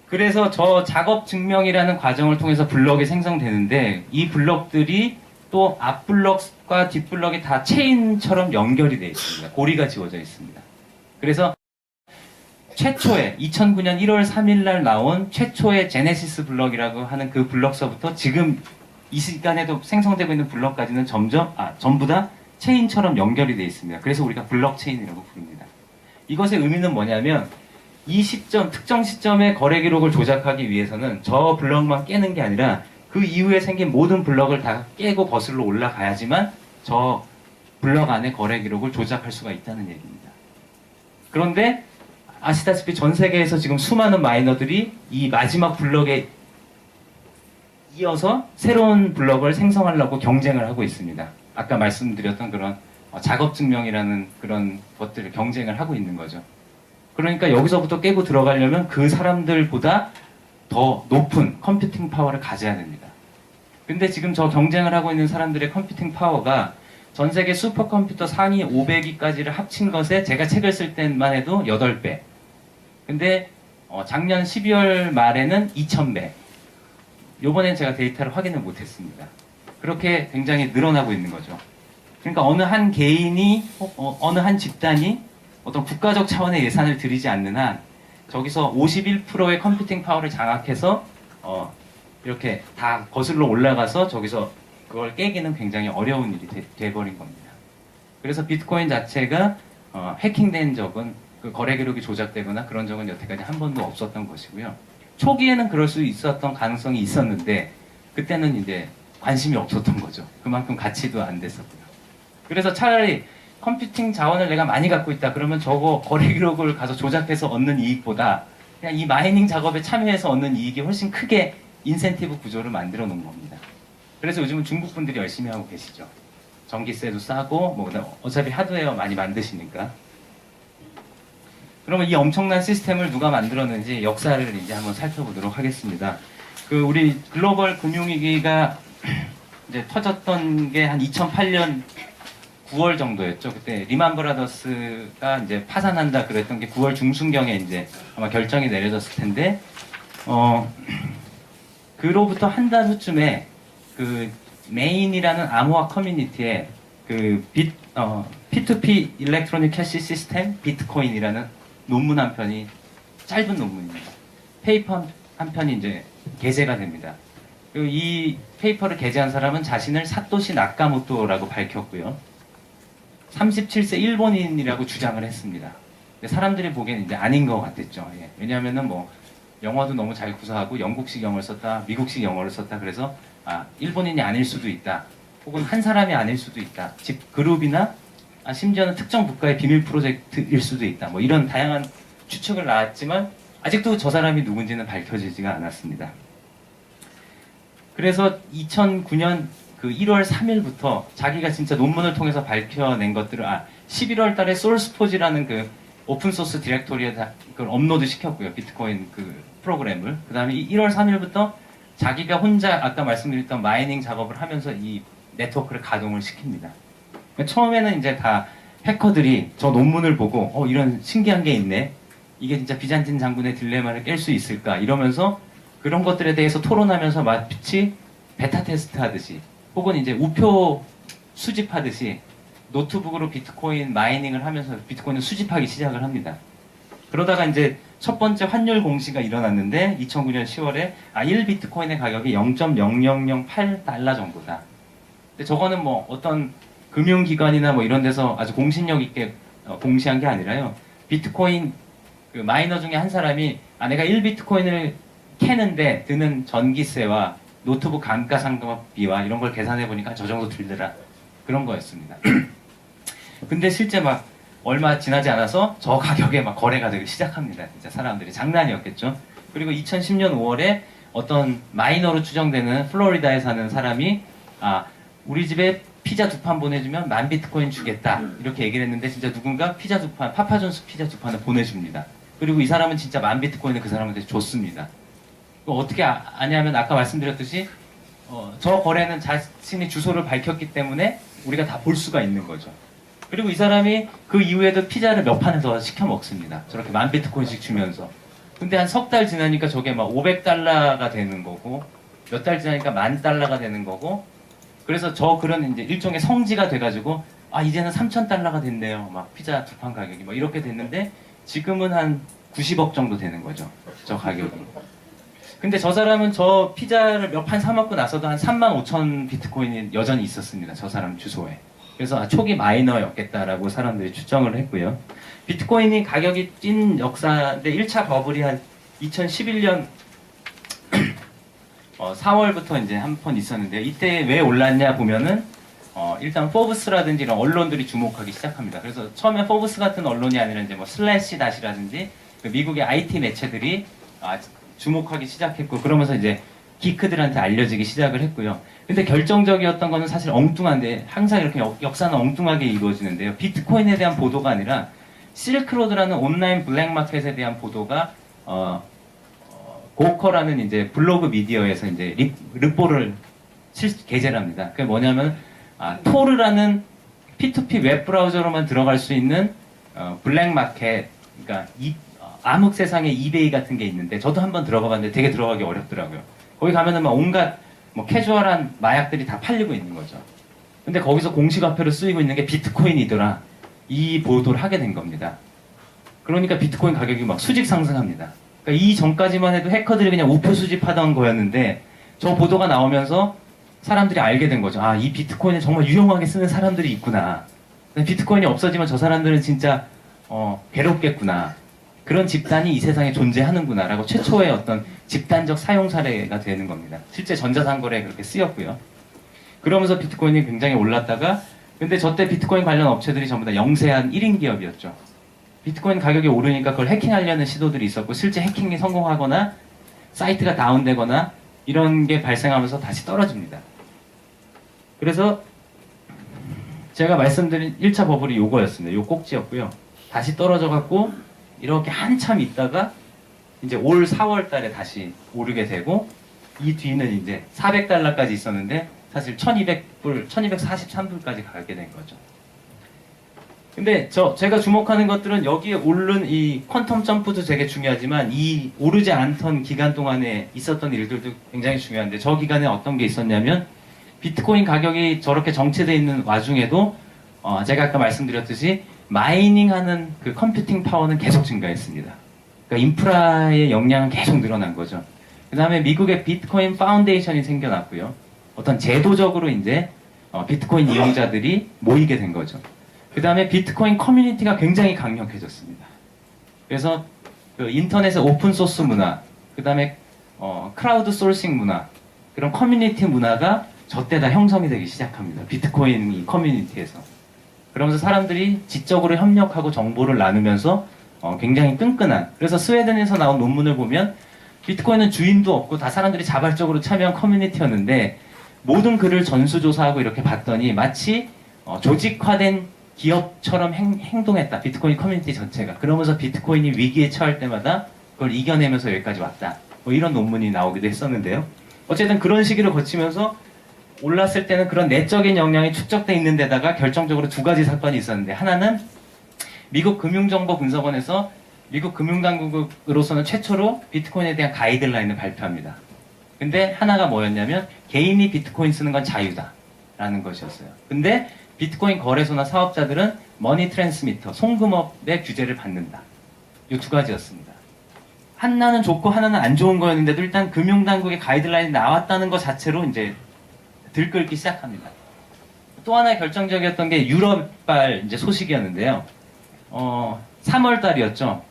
그래서 저 작업 증명이라는 과정을 통해서 블럭이 생성되는데, 이 블럭들이 또 앞 블럭과 뒷 블럭이 다 체인처럼 연결이 되어 있습니다. 고리가 지워져 있습니다. 그래서 최초에 2009년 1월 3일 날 나온 최초의 제네시스 블럭이라고 하는 그 블럭서부터 지금 이 시간에도 생성되고 있는 블럭까지는 전부 다 체인처럼 연결이 되어 있습니다. 그래서 우리가 블록체인이라고 부릅니다. 이것의 의미는 뭐냐면, 이 시점, 특정 시점의 거래 기록을 조작하기 위해서는 저 블럭만 깨는 게 아니라 그 이후에 생긴 모든 블럭을 다 깨고 거슬러 올라가야지만 저 블럭 안에 거래 기록을 조작할 수가 있다는 얘기입니다. 그런데 아시다시피 전 세계에서 지금 수많은 마이너들이 이 마지막 블럭에 이어서 새로운 블럭을 생성하려고 경쟁을 하고 있습니다. 아까 말씀드렸던 그런 작업 증명이라는 그런 것들을 경쟁을 하고 있는 거죠. 그러니까 여기서부터 깨고 들어가려면 그 사람들보다 더 높은 컴퓨팅 파워를 가져야 됩니다. 근데 지금 저 경쟁을 하고 있는 사람들의 컴퓨팅 파워가 전 세계 슈퍼컴퓨터 상위 500위까지를 합친 것에 제가 책을 쓸 때만 해도 8배. 근데 작년 12월 말에는 2000배. 요번엔 제가 데이터를 확인을 못했습니다. 그렇게 굉장히 늘어나고 있는 거죠. 그러니까 어느 한 개인이, 어느 한 집단이 어떤 국가적 차원의 예산을 들이지 않는 한 저기서 51%의 컴퓨팅 파워를 장악해서 이렇게 다 거슬러 올라가서 저기서 그걸 깨기는 굉장히 어려운 일이 돼버린 겁니다. 그래서 비트코인 자체가 해킹된 적은, 그 거래 기록이 조작되거나 그런 적은 여태까지 한 번도 없었던 것이고요. 초기에는 그럴 수 있었던 가능성이 있었는데 그때는 이제 관심이 없었던 거죠. 그만큼 가치도 안 됐었고요. 그래서 차라리 컴퓨팅 자원을 내가 많이 갖고 있다 그러면 저거 거래 기록을 가서 조작해서 얻는 이익보다 그냥 이 마이닝 작업에 참여해서 얻는 이익이 훨씬 크게 인센티브 구조를 만들어 놓은 겁니다. 그래서 요즘은 중국 분들이 열심히 하고 계시죠. 전기세도 싸고 뭐 어차피 하드웨어 많이 만드시니까. 그러면 이 엄청난 시스템을 누가 만들었는지 역사를 이제 한번 살펴보도록 하겠습니다. 그 우리 글로벌 금융위기가 이제 터졌던 게 한 2008년 9월 정도였죠. 그때 리만 브라더스가 이제 파산한다 그랬던 게 9월 중순경에 이제 아마 결정이 내려졌을 텐데, 그로부터 한 달 후쯤에 그 메인이라는 암호화 커뮤니티에 그 P2P 일렉트로닉 캐시 시스템 비트코인이라는 논문 한 편이, 짧은 논문입니다. 페이퍼 한 편이 이제 게재가 됩니다. 그리고 이 페이퍼를 게재한 사람은 자신을 사토시 나카모토라고 밝혔고요. 37세 일본인이라고 주장을 했습니다. 근데 사람들이 보기에는 이제 아닌 것 같았죠. 예. 왜냐하면은 뭐 영어도 너무 잘 구사하고 영국식 영어를 썼다, 미국식 영어를 썼다. 그래서 일본인이 아닐 수도 있다. 혹은 한 사람이 아닐 수도 있다. 즉 그룹이나 심지어는 특정 국가의 비밀 프로젝트일 수도 있다. 뭐 이런 다양한 추측을 낳았지만 아직도 저 사람이 누군지는 밝혀지지가 않았습니다. 그래서 2009년 그 1월 3일부터 자기가 진짜 논문을 통해서 밝혀낸 것들을 11월 달에 솔스포지라는 그 오픈소스 디렉토리에 다 그걸 업로드 시켰고요. 비트코인 그 프로그램을. 그 다음에 1월 3일부터 자기가 혼자 아까 말씀드렸던 마이닝 작업을 하면서 이 네트워크를 가동을 시킵니다. 그러니까 처음에는 이제 다 해커들이 저 논문을 보고 이런 신기한 게 있네. 이게 진짜 비잔틴 장군의 딜레마를 깰 수 있을까? 이러면서 그런 것들에 대해서 토론하면서 마치 베타 테스트 하듯이 혹은 이제 우표 수집하듯이 노트북으로 비트코인 마이닝을 하면서 비트코인을 수집하기 시작을 합니다. 그러다가 이제 첫 번째 환율 공시가 일어났는데 2009년 10월에 1비트코인의 가격이 0.0008달러 정도다. 근데 저거는 뭐 어떤 금융기관이나 뭐 이런 데서 아주 공신력 있게 공시한 게 아니라요. 비트코인 그 마이너 중에 한 사람이 내가 1비트코인을 캐는데 드는 전기세와 노트북 감가상각비와 이런 걸 계산해 보니까 저 정도 들더라. 그런 거였습니다. 근데 실제 막 얼마 지나지 않아서 저 가격에 막 거래가 되기 시작합니다. 진짜 사람들이 장난이었겠죠. 그리고 2010년 5월에 어떤 마이너로 추정되는 플로리다에 사는 사람이 우리 집에 피자 2판 보내주면 10,000비트코인 주겠다 이렇게 얘기를 했는데 진짜 누군가 피자 2판, 파파존스 피자 2판을 보내줍니다. 그리고 이 사람은 진짜 10,000비트코인을 그 사람한테 줬습니다. 어떻게 아냐면 아까 말씀드렸듯이 저 거래는 자신이 주소를 밝혔기 때문에 우리가 다 볼 수가 있는 거죠. 그리고 이 사람이 그 이후에도 피자를 몇 판을 더 시켜 먹습니다. 저렇게 10,000비트코인씩 주면서. 근데 한 석 달 지나니까 저게 막 500달러가 되는 거고 몇 달 지나니까 10,000달러가 되는 거고 그래서 저 그런 이제 일종의 성지가 돼가지고 이제는 3,000달러가 됐네요. 막 피자 2판 가격이 막 이렇게 됐는데 지금은 한 90억 정도 되는 거죠. 저 가격이. 근데 저 사람은 저 피자를 몇 판 사 먹고 나서도 한 35,000 비트코인이 여전히 있었습니다. 저 사람 주소에. 그래서 초기 마이너였겠다라고 사람들이 추정을 했고요. 비트코인이 가격이 찐 역사인데 1차 버블이 한 2011년 4월부터 이제 한 번 있었는데 이때 왜 올랐냐 보면은 일단 포브스라든지 이런 언론들이 주목하기 시작합니다. 그래서 처음에 포브스 같은 언론이 아니라 이제 뭐 슬래시 다시라든지 그 미국의 IT 매체들이 주목하기 시작했고 그러면서 이제 기크들한테 알려지기 시작을 했고요. 근데 결정적이었던 거는 사실 엉뚱한데 항상 이렇게 역사는 엉뚱하게 이루어지는데요. 비트코인에 대한 보도가 아니라 실크로드라는 온라인 블랙마켓에 대한 보도가 고커라는 이제 블로그 미디어에서 이제 르포를 게재를 합니다. 그게 뭐냐면 토르라는 P2P 웹 브라우저로만 들어갈 수 있는 블랙마켓, 그러니까 암흑 세상의 이베이 같은 게 있는데 저도 한번 들어가 봤는데 되게 들어가기 어렵더라고요. 거기 가면은 막 온갖 뭐 캐주얼한 마약들이 다 팔리고 있는 거죠. 근데 거기서 공시화폐로 쓰이고 있는 게 비트코인이더라. 이 보도를 하게 된 겁니다. 그러니까 비트코인 가격이 막 수직 상승합니다. 그러니까 이 전까지만 해도 해커들이 그냥 우표 수집하던 거였는데 저 보도가 나오면서 사람들이 알게 된 거죠. 이 비트코인을 정말 유용하게 쓰는 사람들이 있구나. 비트코인이 없어지면 저 사람들은 진짜 괴롭겠구나. 그런 집단이 이 세상에 존재하는구나 라고 최초의 어떤 집단적 사용 사례가 되는 겁니다. 실제 전자상거래에 그렇게 쓰였고요. 그러면서 비트코인이 굉장히 올랐다가 근데 저때 비트코인 관련 업체들이 전부 다 영세한 1인 기업이었죠. 비트코인 가격이 오르니까 그걸 해킹하려는 시도들이 있었고 실제 해킹이 성공하거나 사이트가 다운되거나 이런 게 발생하면서 다시 떨어집니다. 그래서 제가 말씀드린 1차 버블이 요거였습니다. 요 꼭지였고요. 다시 떨어져 갖고 이렇게 한참 있다가 이제 올 4월 달에 다시 오르게 되고 이 뒤는 이제 400달러까지 있었는데 사실 1200불, 1243불까지 가게 된 거죠. 근데 제가 주목하는 것들은 여기에 오른 이 퀀텀 점프도 되게 중요하지만 이 오르지 않던 기간 동안에 있었던 일들도 굉장히 중요한데 저 기간에 어떤 게 있었냐면 비트코인 가격이 저렇게 정체되어 있는 와중에도 제가 아까 말씀드렸듯이 마이닝하는 그 컴퓨팅 파워는 계속 증가했습니다. 그러니까 인프라의 역량은 계속 늘어난 거죠. 그 다음에 미국의 비트코인 파운데이션이 생겨났고요. 어떤 제도적으로 이제 비트코인 이용자들이 모이게 된 거죠. 그 다음에 비트코인 커뮤니티가 굉장히 강력해졌습니다. 그래서 그 인터넷의 오픈소스 문화, 그 다음에 크라우드 소싱 문화, 그런 커뮤니티 문화가 저때 다 형성이 되기 시작합니다. 비트코인 커뮤니티에서. 그러면서 사람들이 지적으로 협력하고 정보를 나누면서 굉장히 끈끈한, 그래서 스웨덴에서 나온 논문을 보면 비트코인은 주인도 없고 다 사람들이 자발적으로 참여한 커뮤니티였는데 모든 글을 전수조사하고 이렇게 봤더니 마치 조직화된 기업처럼 행동했다. 비트코인 커뮤니티 전체가. 그러면서 비트코인이 위기에 처할 때마다 그걸 이겨내면서 여기까지 왔다. 뭐 이런 논문이 나오기도 했었는데요. 어쨌든 그런 시기를 거치면서 올랐을 때는 그런 내적인 역량이 축적돼 있는 데다가 결정적으로 두 가지 사건이 있었는데, 하나는 미국 금융정보분석원에서 미국 금융당국으로서는 최초로 비트코인에 대한 가이드라인을 발표합니다. 근데 하나가 뭐였냐면 개인이 비트코인 쓰는 건 자유다라는 것이었어요. 근데 비트코인 거래소나 사업자들은 머니 트랜스미터, 송금업의 규제를 받는다. 이 두 가지였습니다. 하나는 좋고 하나는 안 좋은 거였는데도 일단 금융당국의 가이드라인이 나왔다는 것 자체로 이제 들끓기 시작합니다. 또 하나의 결정적이었던 게 유럽발 이제 소식이었는데요. 3월 달이었죠.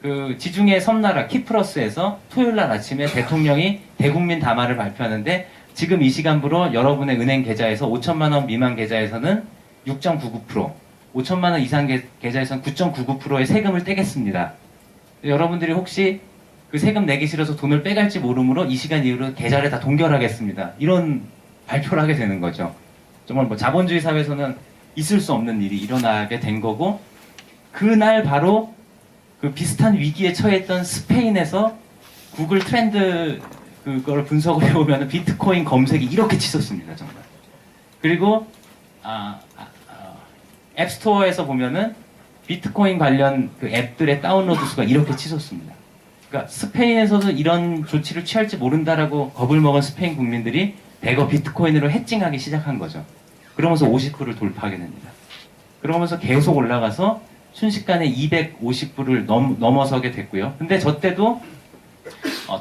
그 지중해 섬나라 키프러스에서 토요일 날 아침에 대통령이 대국민 담화를 발표하는데, 지금 이 시간부로 여러분의 은행 계좌에서 5천만 원 미만 계좌에서는 6.99%, 5천만 원 이상 계좌에서는 9.99%의 세금을 떼겠습니다. 여러분들이 혹시 그 세금 내기 싫어서 돈을 빼갈지 모르므로 이 시간 이후로 계좌를 다 동결하겠습니다. 이런 발표를 하게 되는 거죠. 정말 뭐 자본주의 사회에서는 있을 수 없는 일이 일어나게 된 거고, 그날 바로 그 비슷한 위기에 처했던 스페인에서 구글 트렌드 그걸 분석을 해보면 비트코인 검색이 이렇게 치솟습니다, 정말. 그리고 앱스토어에서 보면은 비트코인 관련 그 앱들의 다운로드 수가 이렇게 치솟습니다. 그러니까 스페인에서도 이런 조치를 취할지 모른다라고 겁을 먹은 스페인 국민들이 대거 비트코인으로 해칭하기 시작한 거죠. 그러면서 50불을 돌파하게 됩니다. 그러면서 계속 올라가서 순식간에 250불을 넘어서게 됐고요. 근데 저 때도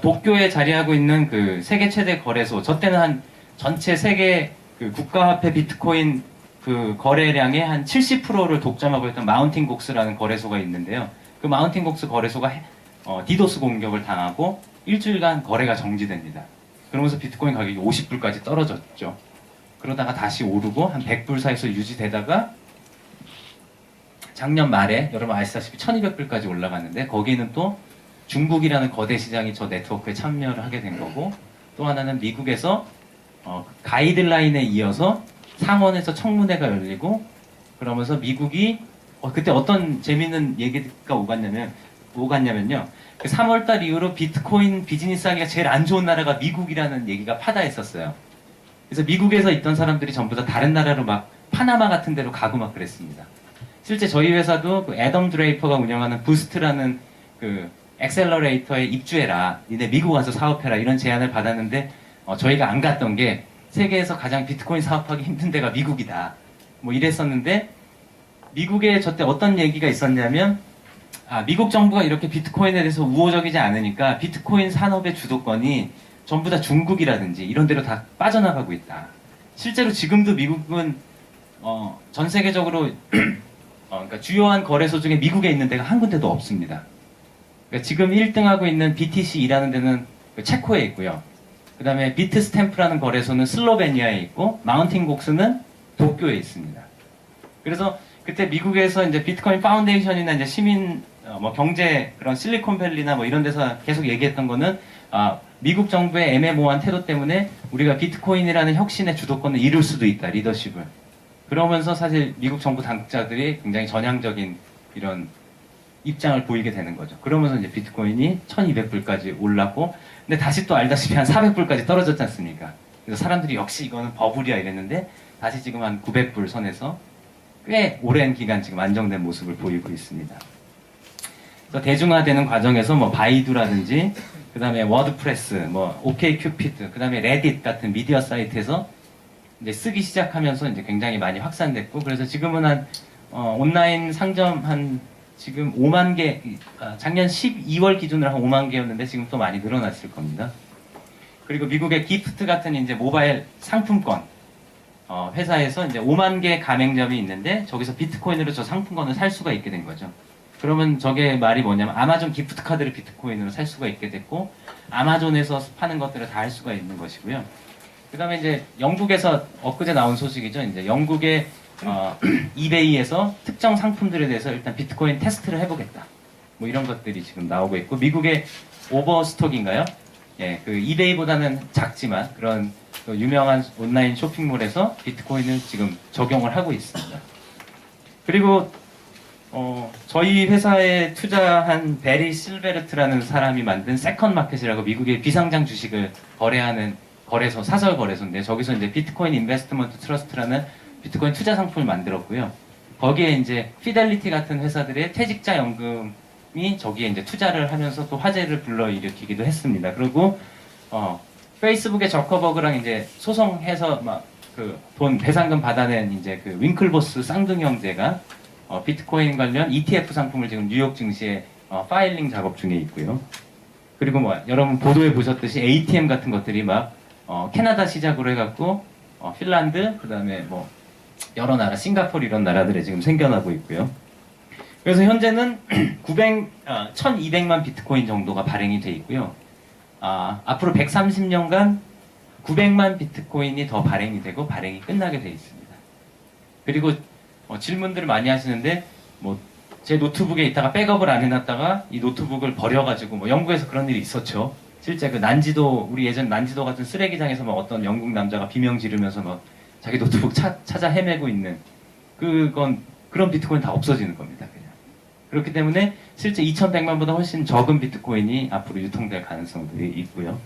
도쿄에 자리하고 있는 그 세계 최대 거래소, 저 때는 한 전체 세계 그 국가화폐 비트코인 그 거래량의 한 70%를 독점하고 있던 마운틴곡스라는 거래소가 있는데요. 그 마운틴곡스 거래소가 디도스 공격을 당하고 일주일간 거래가 정지됩니다. 그러면서 비트코인 가격이 50불까지 떨어졌죠. 그러다가 다시 오르고 한 100불 사이에서 유지되다가 작년 말에 여러분 아시다시피 1200불까지 올라갔는데, 거기는 또 중국이라는 거대 시장이 저 네트워크에 참여를 하게 된 거고, 또 하나는 미국에서 가이드라인에 이어서 상원에서 청문회가 열리고, 그러면서 미국이 그때 어떤 재밌는 얘기가 오갔냐면요. 그 3월달 이후로 비트코인 비즈니스 하기가 제일 안 좋은 나라가 미국이라는 얘기가 파다했었어요. 그래서 미국에서 있던 사람들이 전부 다 다른 나라로 막 파나마 같은 데로 가고 막 그랬습니다. 실제 저희 회사도 그 애덤 드레이퍼가 운영하는 부스트라는 그 엑셀러레이터에 입주해라, 니네 미국 와서 사업해라, 이런 제안을 받았는데 저희가 안 갔던 게 세계에서 가장 비트코인 사업하기 힘든 데가 미국이다, 뭐 이랬었는데, 미국에 저때 어떤 얘기가 있었냐면 미국 정부가 이렇게 비트코인에 대해서 우호적이지 않으니까 비트코인 산업의 주도권이 전부 다 중국이라든지 이런 데로 다 빠져나가고 있다. 실제로 지금도 미국은 전 세계적으로 그러니까 주요한 거래소 중에 미국에 있는 데가 한 군데도 없습니다. 그러니까 지금 1등하고 있는 BTC2라는 데는 체코에 있고요. 그 다음에 비트스탬프라는 거래소는 슬로베니아에 있고, 마운틴곡스는 도쿄에 있습니다. 그래서 그때 미국에서 이제 비트코인 파운데이션이나 이제 시민 뭐 경제 그런 실리콘밸리나 뭐 이런 데서 계속 얘기했던 거는 미국 정부의 애매모호한 태도 때문에 우리가 비트코인이라는 혁신의 주도권을 잃을 수도 있다, 리더십을. 그러면서 사실 미국 정부 당국자들이 굉장히 전향적인 이런 입장을 보이게 되는 거죠. 그러면서 이제 비트코인이 1200불까지 올랐고, 근데 다시 또 알다시피 한 400불까지 떨어졌지 않습니까? 그래서 사람들이 역시 이거는 버블이야 이랬는데, 다시 지금 한 900불 선에서 꽤 오랜 기간 지금 안정된 모습을 보이고 있습니다. 그래서 대중화되는 과정에서 뭐 바이두라든지, 그 다음에 워드프레스, 뭐 오케이큐피드, 그 다음에 레딧 같은 미디어 사이트에서 이제 쓰기 시작하면서 이제 굉장히 많이 확산됐고, 그래서 지금은 한 온라인 상점 한 지금 5만 개, 작년 12월 기준으로 한 5만 개였는데 지금 또 많이 늘어났을 겁니다. 그리고 미국의 기프트 같은 이제 모바일 상품권 회사에서 이제 5만 개 가맹점이 있는데, 저기서 비트코인으로 저 상품권을 살 수가 있게 된 거죠. 그러면 저게 말이 뭐냐면 아마존 기프트 카드를 비트코인으로 살 수가 있게 됐고, 아마존에서 파는 것들을 다 할 수가 있는 것이고요. 그 다음에 이제 영국에서 엊그제 나온 소식이죠. 이제 영국의 이베이에서 특정 상품들에 대해서 일단 비트코인 테스트를 해보겠다, 뭐 이런 것들이 지금 나오고 있고, 미국의 오버스톡인가요? 예, 그 이베이보다는 작지만 그런 또 유명한 온라인 쇼핑몰에서 비트코인을 지금 적용을 하고 있습니다. 그리고 저희 회사에 투자한 베리 실베르트라는 사람이 만든 세컨 마켓이라고 미국의 비상장 주식을 거래하는 거래소, 사설 거래소인데 저기서 이제 비트코인 인베스트먼트 트러스트라는 비트코인 투자 상품을 만들었고요. 거기에 이제 피델리티 같은 회사들의 퇴직자 연금이 저기에 이제 투자를 하면서 또 화제를 불러일으키기도 했습니다. 그리고 페이스북의 저커버그랑 이제 소송해서 막 그 돈 배상금 받아낸 이제 그 윙클보스 쌍둥이 형제가 비트코인 관련 ETF 상품을 지금 뉴욕 증시에 파일링 작업 중에 있고요. 그리고 뭐 여러분 보도에 보셨듯이 ATM 같은 것들이 막 캐나다 시작으로 해갖고 핀란드 그다음에 뭐 여러 나라 싱가포르 이런 나라들에 지금 생겨나고 있고요. 그래서 현재는 1200만 비트코인 정도가 발행이 돼 있고요. 앞으로 130년간 900만 비트코인이 더 발행이 되고 발행이 끝나게 돼 있습니다. 그리고 질문들을 많이 하시는데 뭐 제 노트북에 있다가 백업을 안 해놨다가 이 노트북을 버려가지고 뭐 영국에서 그런 일이 있었죠. 실제 그 난지도 우리 예전 난지도 같은 쓰레기장에서 막 어떤 영국 남자가 비명 지르면서 막 자기 노트북 찾아 헤매고 있는 그런 비트코인 다 없어지는 겁니다. 그냥. 그렇기 때문에 실제 2100만보다 훨씬 적은 비트코인이 앞으로 유통될 가능성들이 있고요.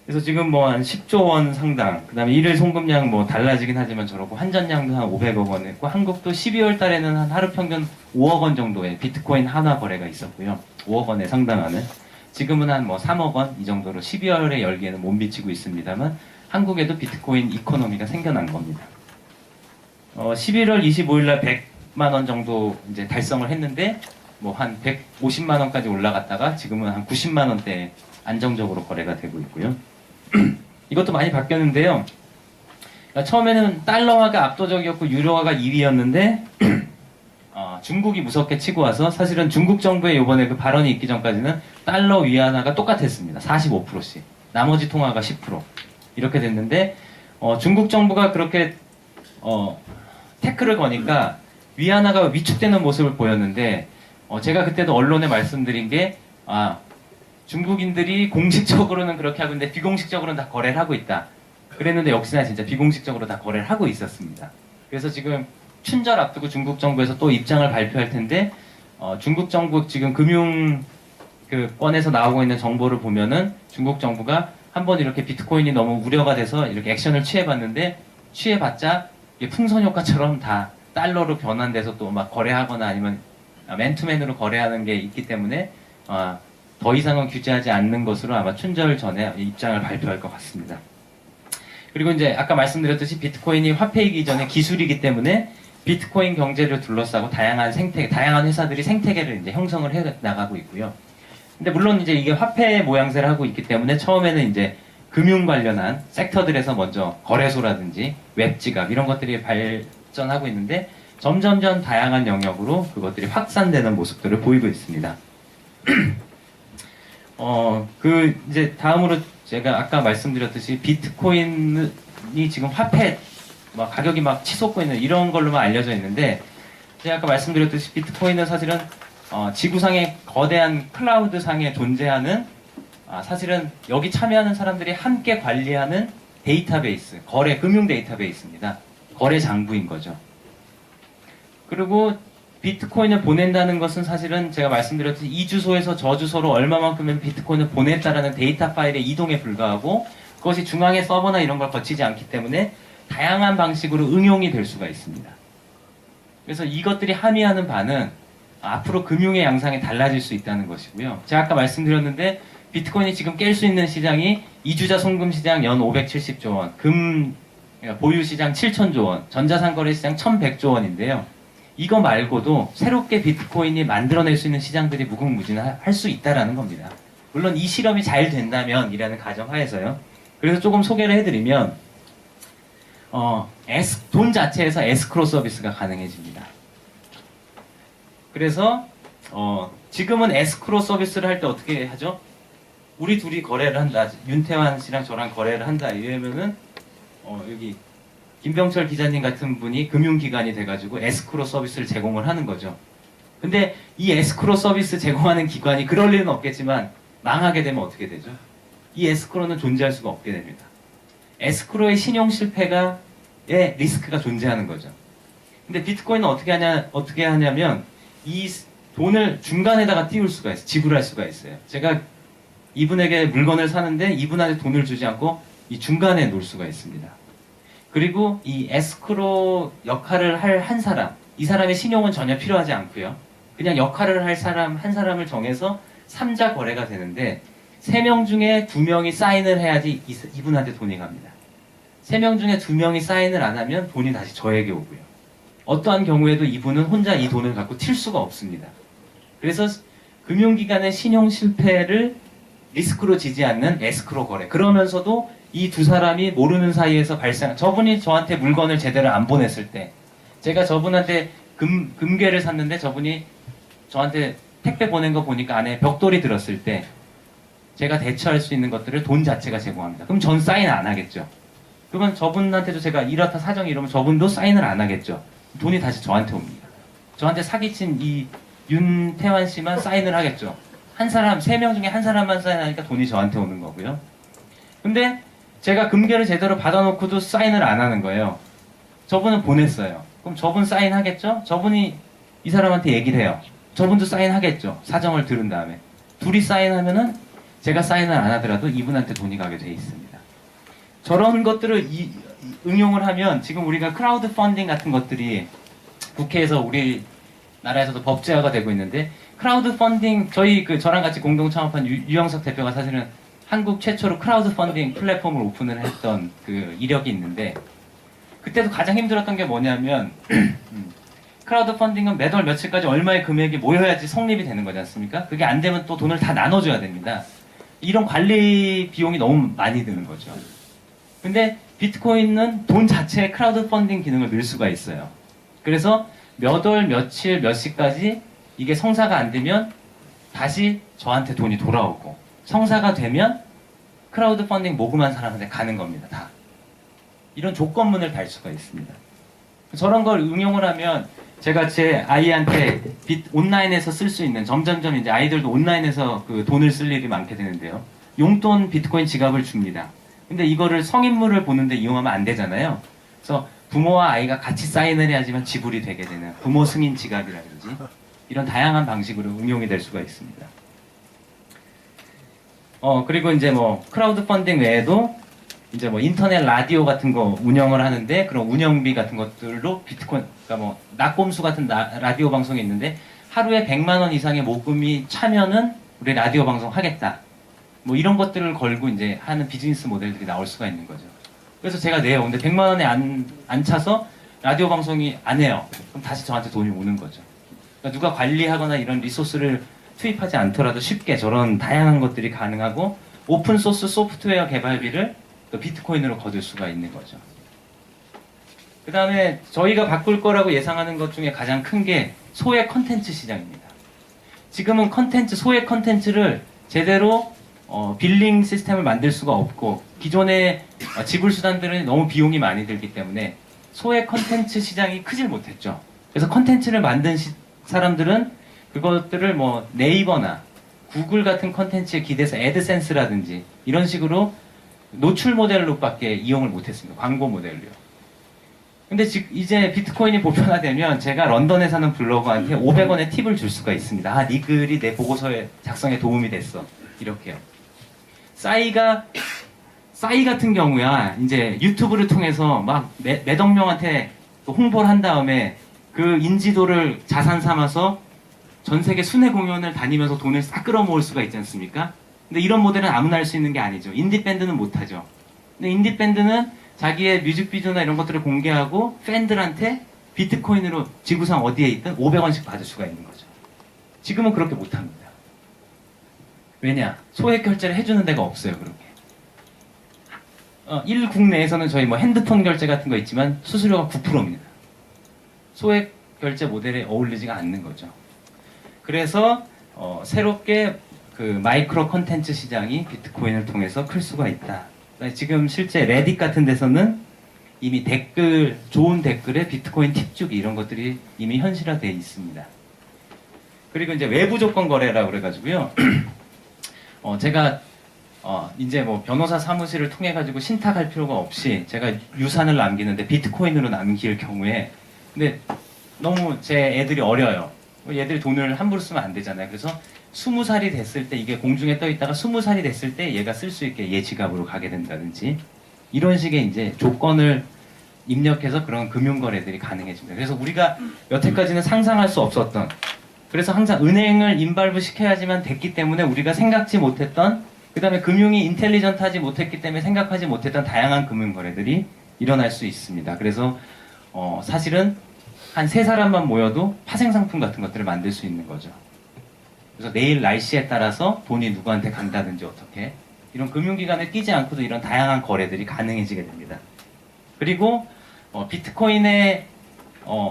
그래서 지금 뭐 한 10조 원 상당, 그 다음에 일일 송금량 뭐 달라지긴 하지만 저러고 환전량도 한 500억 원 했고, 한국도 12월 달에는 한 하루 평균 5억 원 정도의 비트코인 한화 거래가 있었고요. 5억 원에 상당하는. 지금은 한 뭐 3억 원 이 정도로 12월에 열기에는 못 미치고 있습니다만, 한국에도 비트코인 이코노미가 생겨난 겁니다. 11월 25일 날 100만 원 정도 이제 달성을 했는데, 뭐 한 150만 원까지 올라갔다가 지금은 한 90만 원대에 안정적으로 거래가 되고 있고요. 이것도 많이 바뀌었는데요. 그러니까 처음에는 달러화가 압도적이었고 유로화가 2위였는데 중국이 무섭게 치고 와서 사실은 중국 정부의 이번에 그 발언이 있기 전까지는 달러 위안화가 똑같았습니다. 45%씩. 나머지 통화가 10% 이렇게 됐는데 중국 정부가 그렇게 태클을 거니까 위안화가 위축되는 모습을 보였는데 제가 그때도 언론에 말씀드린 게 중국인들이 공식적으로는 그렇게 하고 있는데 비공식적으로는 다 거래를 하고 있다. 그랬는데 역시나 진짜 비공식적으로 다 거래를 하고 있었습니다. 그래서 지금 춘절 앞두고 중국 정부에서 또 입장을 발표할 텐데 중국 정부 지금 금융 권에서 나오고 있는 정보를 보면은 중국 정부가 한번 이렇게 비트코인이 너무 우려가 돼서 이렇게 액션을 취해봤는데 취해봤자 이게 풍선 효과처럼 다 달러로 변환돼서 또 막 거래하거나 아니면 맨투맨으로 거래하는 게 있기 때문에 더 이상은 규제하지 않는 것으로 아마 춘절 전에 입장을 발표할 것 같습니다. 그리고 이제 아까 말씀드렸듯이 비트코인이 화폐이기 전에 기술이기 때문에 비트코인 경제를 둘러싸고 다양한 회사들이 생태계를 이제 형성을 해 나가고 있고요. 근데 물론 이제 이게 화폐 모양새를 하고 있기 때문에 처음에는 이제 금융 관련한 섹터들에서 먼저 거래소라든지 웹지갑 이런 것들이 발전하고 있는데 점점점 다양한 영역으로 그것들이 확산되는 모습들을 보이고 있습니다. 이제 다음으로 제가 아까 말씀드렸듯이 비트코인이 지금 화폐 가격이 막 치솟고 있는 이런 걸로만 알려져 있는데 제가 아까 말씀드렸듯이 비트코인은 사실은 지구상의 거대한 클라우드 상에 존재하는 사실은 여기 참여하는 사람들이 함께 관리하는 데이터베이스, 금융 데이터베이스입니다. 거래 장부인 거죠. 그리고 비트코인을 보낸다는 것은 사실은 제가 말씀드렸듯이 이 주소에서 저 주소로 얼마만큼의 비트코인을 보냈다라는 데이터 파일의 이동에 불과하고 그것이 중앙의 서버나 이런 걸 거치지 않기 때문에 다양한 방식으로 응용이 될 수가 있습니다. 그래서 이것들이 함의하는 바는 앞으로 금융의 양상이 달라질 수 있다는 것이고요. 제가 아까 말씀드렸는데 비트코인이 지금 깰 수 있는 시장이 이주자 송금 시장 연 570조 원, 보유 시장 7천조 원, 전자상거래 시장 1100조 원인데요. 이거 말고도 새롭게 비트코인이 만들어낼 수 있는 시장들이 무궁무진할 수 있다라는 겁니다. 물론 이 실험이 잘 된다면 이라는 가정하에서요. 그래서 조금 소개를 해드리면 돈 자체에서 에스크로 서비스가 가능해집니다. 그래서 지금은 에스크로 서비스를 할 때 어떻게 하죠? 우리 둘이 거래를 한다. 윤태환 씨랑 저랑 거래를 한다. 이러면은 여기 김병철 기자님 같은 분이 금융기관이 돼가지고 에스크로 서비스를 제공을 하는 거죠. 근데 이 에스크로 서비스 제공하는 기관이 그럴 리는 없겠지만 망하게 되면 어떻게 되죠? 이 에스크로는 존재할 수가 없게 됩니다. 에스크로의 신용 실패가의 리스크가 존재하는 거죠. 근데 비트코인은 어떻게 하냐면 이 돈을 중간에다가 띄울 수가 있어요. 지불할 수가 있어요. 제가 이분에게 물건을 사는데 이분한테 돈을 주지 않고 이 중간에 놓을 수가 있습니다. 그리고 이 에스크로 역할을 할 한 사람, 이 사람의 신용은 전혀 필요하지 않고요. 그냥 역할을 할 사람 한 사람을 정해서 3자 거래가 되는데 3명 중에 2명이 사인을 해야지 이분한테 돈이 갑니다. 3명 중에 2명이 사인을 안 하면 돈이 다시 저에게 오고요. 어떠한 경우에도 이분은 혼자 이 돈을 갖고 튈 수가 없습니다. 그래서 금융기관의 신용 실패를 리스크로 지지 않는 에스크로 거래. 그러면서도 이 두 사람이 모르는 사이에서 저분이 저한테 물건을 제대로 안 보냈을 때, 제가 저분한테 금괴를 샀는데 저분이 저한테 택배 보낸 거 보니까 안에 벽돌이 들었을 때, 제가 대처할 수 있는 것들을 돈 자체가 제공합니다. 그럼 전 사인 안 하겠죠. 그러면 저분한테도 제가 이렇다 사정이 이러면 저분도 사인을 안 하겠죠. 돈이 다시 저한테 옵니다. 저한테 사기친 이 윤태환 씨만 사인을 하겠죠. 한 사람, 3명 중에 한 사람만 사인하니까 돈이 저한테 오는 거고요. 근데 제가 금괴를 제대로 받아놓고도 사인을 안 하는 거예요. 저분은 보냈어요. 그럼 저분 사인하겠죠? 저분이 이 사람한테 얘기를 해요. 저분도 사인하겠죠. 사정을 들은 다음에. 둘이 사인하면은 제가 사인을 안 하더라도 이분한테 돈이 가게 돼 있습니다. 저런 것들을 응용을 하면 지금 우리가 크라우드 펀딩 같은 것들이 국회에서 우리나라에서도 법제화가 되고 있는데, 크라우드 펀딩, 저랑 같이 공동 창업한 유영석 대표가 사실은 한국 최초로 크라우드 펀딩 플랫폼을 오픈을 했던 그 이력이 있는데, 그때도 가장 힘들었던 게 뭐냐면 크라우드 펀딩은 매달 며칠까지 얼마의 금액이 모여야지 성립이 되는 거지 않습니까? 그게 안 되면 또 돈을 다 나눠줘야 됩니다. 이런 관리 비용이 너무 많이 드는 거죠. 근데 비트코인은 돈 자체에 크라우드 펀딩 기능을 넣을 수가 있어요. 그래서 몇 월, 며칠, 몇 시까지 이게 성사가 안 되면 다시 저한테 돈이 돌아오고, 성사가 되면 크라우드 펀딩 모금한 사람한테 가는 겁니다. 다. 이런 조건문을 달 수가 있습니다. 저런 걸 응용을 하면 제가 제 아이한테 온라인에서 쓸 수 있는, 점점점 이제 아이들도 온라인에서 그 돈을 쓸 일이 많게 되는데요. 용돈 비트코인 지갑을 줍니다. 근데 이거를 성인물을 보는데 이용하면 안 되잖아요. 그래서 부모와 아이가 같이 사인을 해야지만 지불이 되게 되는 부모 승인 지갑이라든지 이런 다양한 방식으로 응용이 될 수가 있습니다. 그리고 이제 뭐 크라우드 펀딩 외에도 이제 뭐 인터넷 라디오 같은 거 운영을 하는데, 그런 운영비 같은 것들로 비트코인, 그러니까 뭐 낙곰수 같은 라디오 방송이 있는데 하루에 100만 원 이상의 모금이 차면은 우리 라디오 방송 하겠다. 뭐 이런 것들을 걸고 이제 하는 비즈니스 모델들이 나올 수가 있는 거죠. 그래서 제가 내요. 근데 100만 원에 안 차서 라디오 방송이 안 해요. 그럼 다시 저한테 돈이 오는 거죠. 그러니까 누가 관리하거나 이런 리소스를 투입하지 않더라도 쉽게 저런 다양한 것들이 가능하고, 오픈 소스 소프트웨어 개발비를 또 비트코인으로 거둘 수가 있는 거죠. 그 다음에 저희가 바꿀 거라고 예상하는 것 중에 가장 큰 게 소액 컨텐츠 시장입니다. 지금은 소액 컨텐츠를 제대로 빌링 시스템을 만들 수가 없고, 기존의 지불 수단들은 너무 비용이 많이 들기 때문에 소액 컨텐츠 시장이 크질 못했죠. 그래서 컨텐츠를 만든 사람들은 그것들을 뭐 네이버나 구글 같은 컨텐츠에 기대서 애드센스라든지 이런 식으로 노출 모델로밖에 이용을 못했습니다. 광고 모델로요. 근데 이제 비트코인이 보편화되면 제가 런던에 사는 블로거한테 500원의 팁을 줄 수가 있습니다. 아, 네 글이 내 보고서에 작성에 도움이 됐어. 이렇게요. 싸이 같은 경우야 이제 유튜브를 통해서 막 몇억 명한테 홍보를 한 다음에 그 인지도를 자산 삼아서 전 세계 순회 공연을 다니면서 돈을 싹 끌어모을 수가 있지 않습니까? 근데 이런 모델은 아무나 할 수 있는 게 아니죠. 인디밴드는 못하죠. 근데 인디밴드는 자기의 뮤직비디오나 이런 것들을 공개하고 팬들한테 비트코인으로 지구상 어디에 있든 500원씩 받을 수가 있는 거죠. 지금은 그렇게 못합니다. 왜냐? 소액 결제를 해주는 데가 없어요. 그렇게. 국내에서는 저희 뭐 핸드폰 결제 같은 거 있지만 수수료가 9%입니다. 소액 결제 모델에 어울리지가 않는 거죠. 그래서 새롭게 그 마이크로 컨텐츠 시장이 비트코인을 통해서 클 수가 있다. 지금 실제 레딧 같은 데서는 이미 좋은 댓글에 비트코인 팁 주기 이런 것들이 이미 현실화되어 있습니다. 그리고 이제 외부 조건 거래라고 그래가지고요. 제가 이제 뭐 변호사 사무실을 통해 가지고 신탁할 필요가 없이 제가 유산을 남기는데 비트코인으로 남길 경우에 근데 너무 제 애들이 어려요. 얘들이 돈을 함부로 쓰면 안 되잖아요. 그래서 20살이 됐을 때 이게 공중에 떠 있다가 20살이 됐을 때 얘가 쓸 수 있게 얘 지갑으로 가게 된다든지 이런 식의 이제 조건을 입력해서 그런 금융거래들이 가능해집니다. 그래서 우리가 여태까지는 상상할 수 없었던 그래서 항상 은행을 인발부 시켜야지만 됐기 때문에 우리가 생각지 못했던 그 다음에 금융이 인텔리전트하지 못했기 때문에 생각하지 못했던 다양한 금융거래들이 일어날 수 있습니다. 그래서 사실은 한 3사람만 모여도 파생상품 같은 것들을 만들 수 있는 거죠. 그래서 내일 날씨에 따라서 돈이 누구한테 간다든지 어떻게 이런 금융기관에 끼지 않고도 이런 다양한 거래들이 가능해지게 됩니다. 그리고 비트코인의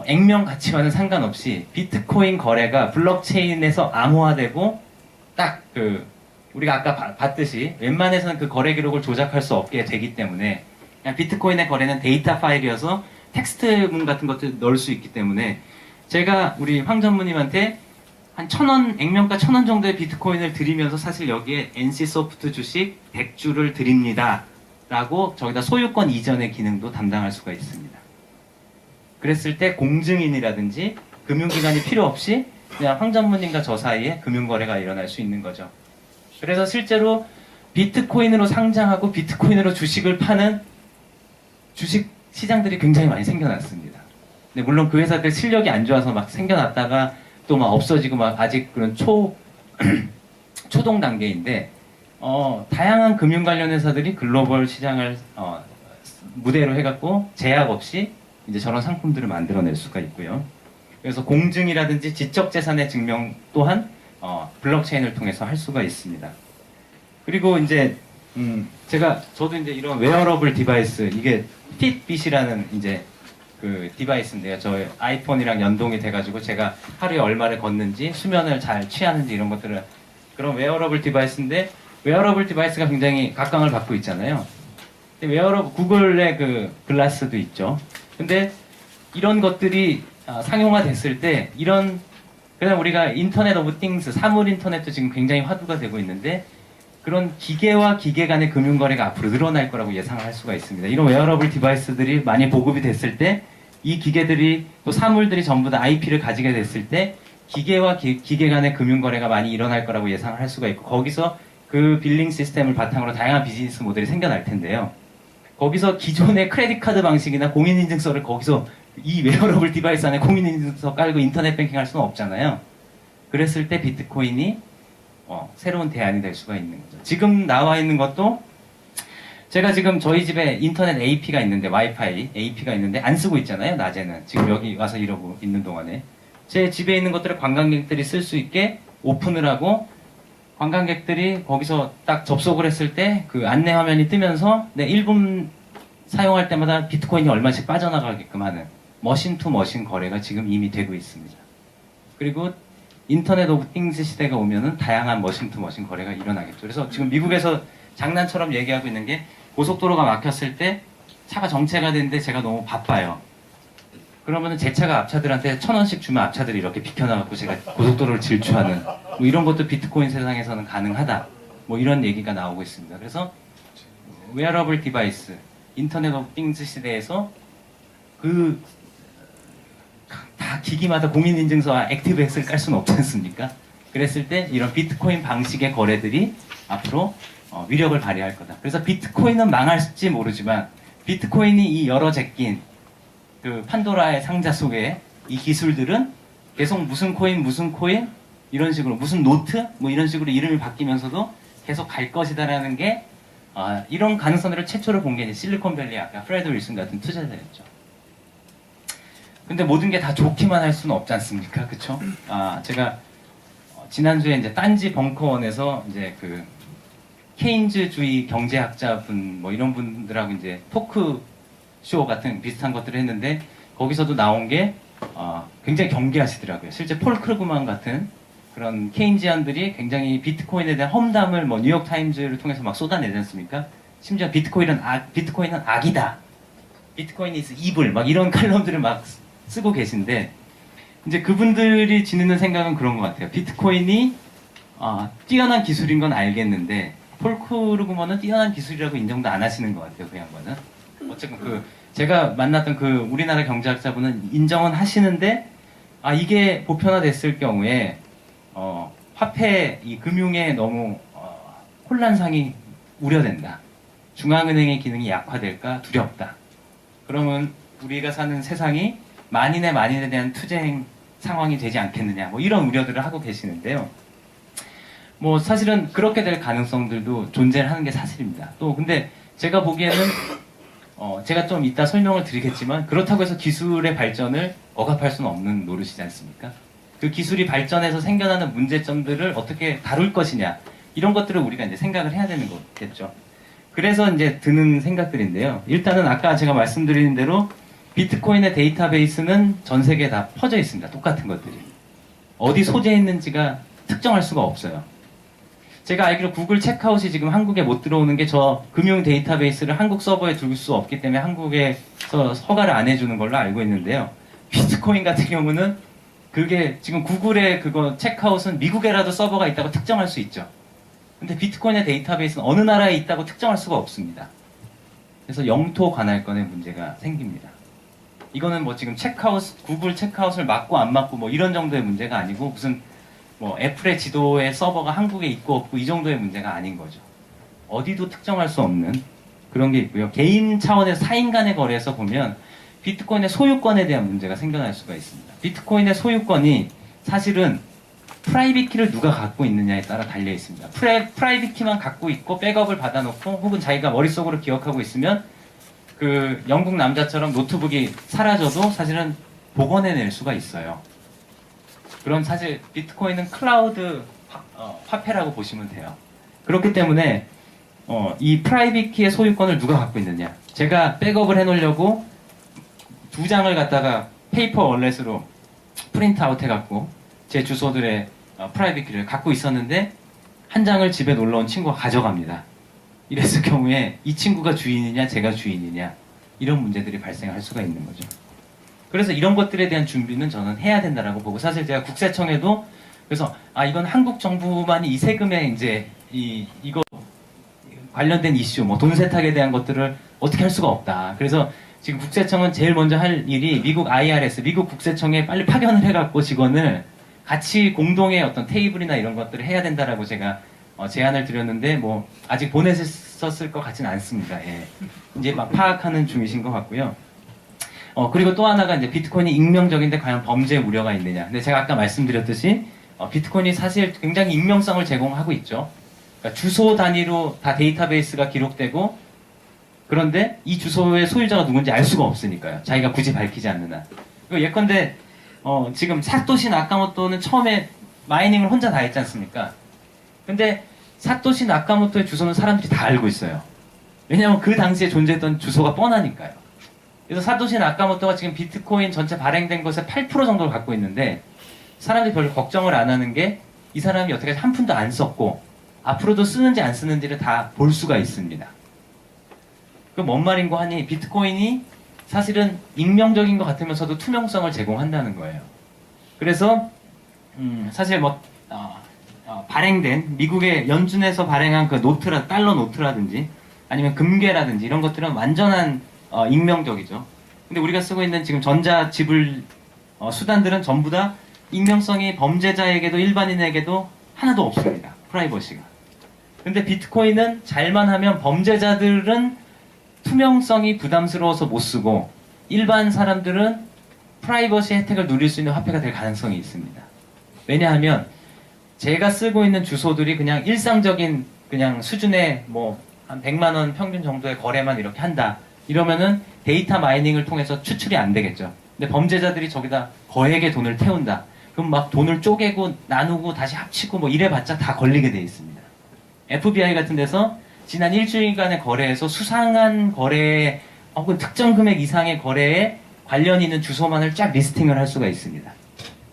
액면 가치와는 상관없이 비트코인 거래가 블록체인에서 암호화되고 딱 우리가 아까 봤듯이 웬만해서는 그 거래 기록을 조작할 수 없게 되기 때문에 그냥 비트코인의 거래는 데이터 파일이어서 텍스트문 같은 것들 넣을 수 있기 때문에 제가 우리 황 전무님한테 한 1,000원, 액면가 1,000원 정도의 비트코인을 드리면서 사실 여기에 NC소프트 주식 100주를 드립니다. 라고 저기다 소유권 이전의 기능도 담당할 수가 있습니다. 그랬을 때 공증인이라든지 금융기관이 필요 없이 그냥 황 전무님과 저 사이에 금융거래가 일어날 수 있는 거죠. 그래서 실제로 비트코인으로 상장하고 비트코인으로 주식을 파는 주식 시장들이 굉장히 많이 생겨났습니다. 근데 물론 그 회사들 실력이 안 좋아서 막 생겨났다가 또 막 없어지고 막 아직 그런 초동 단계인데 다양한 금융 관련 회사들이 글로벌 시장을 무대로 해갖고 제약 없이 이제 저런 상품들을 만들어낼 수가 있고요. 그래서 공증이라든지 지적 재산의 증명 또한 블록체인을 통해서 할 수가 있습니다. 그리고 이제 저도 이제 이런 웨어러블 디바이스 이게 핏빗이라는 이제 그 디바이스인데요. 저희 아이폰이랑 연동이 돼가지고 제가 하루에 얼마를 걷는지 수면을 잘 취하는지 이런 것들을 그런 웨어러블 디바이스인데 웨어러블 디바이스가 굉장히 각광을 받고 있잖아요. 근데 웨어러블 구글의 그 글라스도 있죠. 근데 이런 것들이 상용화됐을 때 그냥 우리가 인터넷 오브 띵스 사물 인터넷도 지금 굉장히 화두가 되고 있는데 그런 기계와 기계 간의 금융거래가 앞으로 늘어날 거라고 예상을 할 수가 있습니다. 이런 웨어러블 디바이스들이 많이 보급이 됐을 때 이 기계들이 또 사물들이 전부 다 IP를 가지게 됐을 때 기계와 기계 간의 금융거래가 많이 일어날 거라고 예상을 할 수가 있고 거기서 그 빌링 시스템을 바탕으로 다양한 비즈니스 모델이 생겨날 텐데요. 거기서 기존의 크레딧 카드 방식이나 공인인증서를 거기서 이 웨어러블 디바이스 안에 공인인증서 깔고 인터넷 뱅킹 할 수는 없잖아요. 그랬을 때 비트코인이 새로운 대안이 될 수가 있는 거죠. 지금 나와 있는 것도 제가 지금 저희 집에 인터넷 AP가 있는데 와이파이 AP가 있는데 안 쓰고 있잖아요. 낮에는 지금 여기 와서 이러고 있는 동안에 제 집에 있는 것들을 관광객들이 쓸 수 있게 오픈을 하고 관광객들이 거기서 딱 접속을 했을 때 그 안내 화면이 뜨면서 1분 사용할 때마다 비트코인이 얼마씩 빠져나가게끔 하는 머신 투 머신 거래가 지금 이미 되고 있습니다. 그리고 인터넷 오브 띵스 시대가 오면은 다양한 머신 투 머신 거래가 일어나겠죠. 그래서 지금 미국에서 장난처럼 얘기하고 있는 게 고속도로가 막혔을 때 차가 정체가 되는데 제가 너무 바빠요. 그러면은 제 차가 앞차들한테 1,000원씩 주면 앞차들이 이렇게 비켜나가고 제가 고속도로를 질주하는 뭐 이런 것도 비트코인 세상에서는 가능하다. 뭐 이런 얘기가 나오고 있습니다. 그래서 웨어러블 디바이스, 인터넷 오브 띵스 시대에서 다 기기마다 공인인증서와 액티브엑스를 깔 수는 없지 않습니까? 그랬을 때 이런 비트코인 방식의 거래들이 앞으로 위력을 발휘할 거다. 그래서 비트코인은 망할지 모르지만 비트코인이 이 열어 제낀 그 판도라의 상자 속에 이 기술들은 계속 무슨 코인 이런 식으로 무슨 노트 뭐 이런 식으로 이름이 바뀌면서도 계속 갈 것이다라는 게 이런 가능성들을 최초로 본 게 이제 실리콘밸리 아까 프레드 윌슨 같은 투자자였죠. 근데 모든 게 다 좋기만 할 수는 없지 않습니까? 그쵸? 제가 지난주에 이제 딴지 벙커원에서 이제 그 케인즈주의 경제학자분 뭐 이런 분들하고 이제 토크쇼 같은 비슷한 것들을 했는데 거기서도 나온 게 굉장히 경계하시더라고요. 실제 폴 크루그만 같은 그런 케인지안들이 굉장히 비트코인에 대한 험담을 뭐 뉴욕타임즈를 통해서 막 쏟아내지 않습니까? 심지어 비트코인은 악이다. 비트코인이 evil 막 이런 칼럼들을 막 쓰고 계신데 이제 그분들이 지니는 생각은 그런 것 같아요. 비트코인이 뛰어난 기술인 건 알겠는데 폴크루그먼은 뛰어난 기술이라고 인정도 안 하시는 것 같아요, 그 양반은. 어쨌든 제가 만났던 우리나라 경제학자분은 인정은 하시는데, 이게 보편화됐을 경우에, 화폐, 이 금융에 너무, 혼란상이 우려된다. 중앙은행의 기능이 약화될까 두렵다. 그러면 우리가 사는 세상이 만인에 대한 투쟁 상황이 되지 않겠느냐. 뭐 이런 우려들을 하고 계시는데요. 뭐 사실은 그렇게 될 가능성들도 존재를 하는 게 사실입니다. 또 근데 제가 보기에는 제가 좀 이따 설명을 드리겠지만 그렇다고 해서 기술의 발전을 억압할 수는 없는 노릇이지 않습니까? 그 기술이 발전해서 생겨나는 문제점들을 어떻게 다룰 것이냐 이런 것들을 우리가 이제 생각을 해야 되는 거겠죠. 그래서 이제 드는 생각들인데요. 일단은 아까 제가 말씀드린 대로 비트코인의 데이터베이스는 전 세계에 다 퍼져 있습니다. 똑같은 것들이. 어디 소재해 있는지가 특정할 수가 없어요. 제가 알기로 구글 체크아웃이 지금 한국에 못 들어오는 게 저 금융 데이터베이스를 한국 서버에 둘 수 없기 때문에 한국에서 허가를 안 해주는 걸로 알고 있는데요. 비트코인 같은 경우는 그게 지금 구글의 그거 체크아웃은 미국에라도 서버가 있다고 특정할 수 있죠. 근데 비트코인의 데이터베이스는 어느 나라에 있다고 특정할 수가 없습니다. 그래서 영토 관할권의 문제가 생깁니다. 이거는 뭐 지금 구글 체크아웃을 막고 안 막고 뭐 이런 정도의 문제가 아니고 무슨 뭐 애플의 지도에 서버가 한국에 있고 없고 이 정도의 문제가 아닌 거죠. 어디도 특정할 수 없는 그런 게 있고요. 개인 차원에서 사인 간의 거래에서 보면 비트코인의 소유권에 대한 문제가 생겨날 수가 있습니다. 비트코인의 소유권이 사실은 프라이빗 키를 누가 갖고 있느냐에 따라 달려 있습니다. 프라이빗 키만 갖고 있고 백업을 받아놓고 혹은 자기가 머릿속으로 기억하고 있으면 그 영국 남자처럼 노트북이 사라져도 사실은 복원해낼 수가 있어요. 그럼 사실 비트코인은 클라우드 화폐라고 보시면 돼요. 그렇기 때문에 이 프라이빗 키의 소유권을 누가 갖고 있느냐. 제가 백업을 해놓으려고 2장을 갖다가 페이퍼 월렛으로 프린트아웃 해갖고 제 주소들의 프라이빗 키를 갖고 있었는데 한 장을 집에 놀러온 친구가 가져갑니다. 이랬을 경우에 이 친구가 주인이냐 제가 주인이냐 이런 문제들이 발생할 수가 있는 거죠. 그래서 이런 것들에 대한 준비는 저는 해야 된다라고 보고 사실 제가 국세청에도 그래서 이건 한국 정부만이 이 세금에 이제 이거 관련된 이슈 뭐 돈 세탁에 대한 것들을 어떻게 할 수가 없다. 그래서 지금 국세청은 제일 먼저 할 일이 미국 IRS, 미국 국세청에 빨리 파견을 해갖고 직원을 같이 공동의 어떤 테이블이나 이런 것들을 해야 된다라고 제가 제안을 드렸는데 뭐 아직 보내셨을 것 같지는 않습니다. 예. 이제 막 파악하는 중이신 것 같고요. 그리고 또 하나가 이제 비트코인이 익명적인데 과연 범죄 우려가 있느냐. 근데 제가 아까 말씀드렸듯이 비트코인이 사실 굉장히 익명성을 제공하고 있죠. 그러니까 주소 단위로 다 데이터베이스가 기록되고 그런데 이 주소의 소유자가 누군지 알 수가 없으니까요. 자기가 굳이 밝히지 않는 한. 예컨대 지금 사토시 나카모토는 처음에 마이닝을 혼자 다 했지 않습니까? 근데 사토시 나카모토의 주소는 사람들이 다 알고 있어요. 왜냐하면 그 당시에 존재했던 주소가 뻔하니까요. 그래서 사토시 나카모토가 지금 비트코인 전체 발행된 것의 8% 정도를 갖고 있는데 사람들이 별로 걱정을 안 하는 게 이 사람이 어떻게 한 푼도 안 썼고 앞으로도 쓰는지 안 쓰는지를 다 볼 수가 있습니다. 그럼 뭔 말인고 하니 비트코인이 사실은 익명적인 것 같으면서도 투명성을 제공한다는 거예요. 그래서 사실 뭐 발행된 미국의 연준에서 발행한 그 달러 노트라든지 아니면 금괴라든지 이런 것들은 완전한 익명적이죠. 근데 우리가 쓰고 있는 지금 전자지불 수단들은 전부 다 익명성이 범죄자에게도 일반인에게도 하나도 없습니다. 프라이버시가. 근데 비트코인은 잘만 하면 범죄자들은 투명성이 부담스러워서 못 쓰고 일반 사람들은 프라이버시 혜택을 누릴 수 있는 화폐가 될 가능성이 있습니다. 왜냐하면 제가 쓰고 있는 주소들이 그냥 일상적인 그냥 수준의 뭐 한 100만 원 평균 정도의 거래만 이렇게 한다. 이러면은 데이터 마이닝을 통해서 추출이 안 되겠죠. 근데 범죄자들이 저기다 거액의 돈을 태운다. 그럼 막 돈을 쪼개고 나누고 다시 합치고 뭐 이래봤자 다 걸리게 돼 있습니다. FBI 같은 데서 지난 일주일간의 거래에서 수상한 거래 혹은 특정 금액 이상의 거래에 관련 있는 주소만을 쫙 리스팅을 할 수가 있습니다.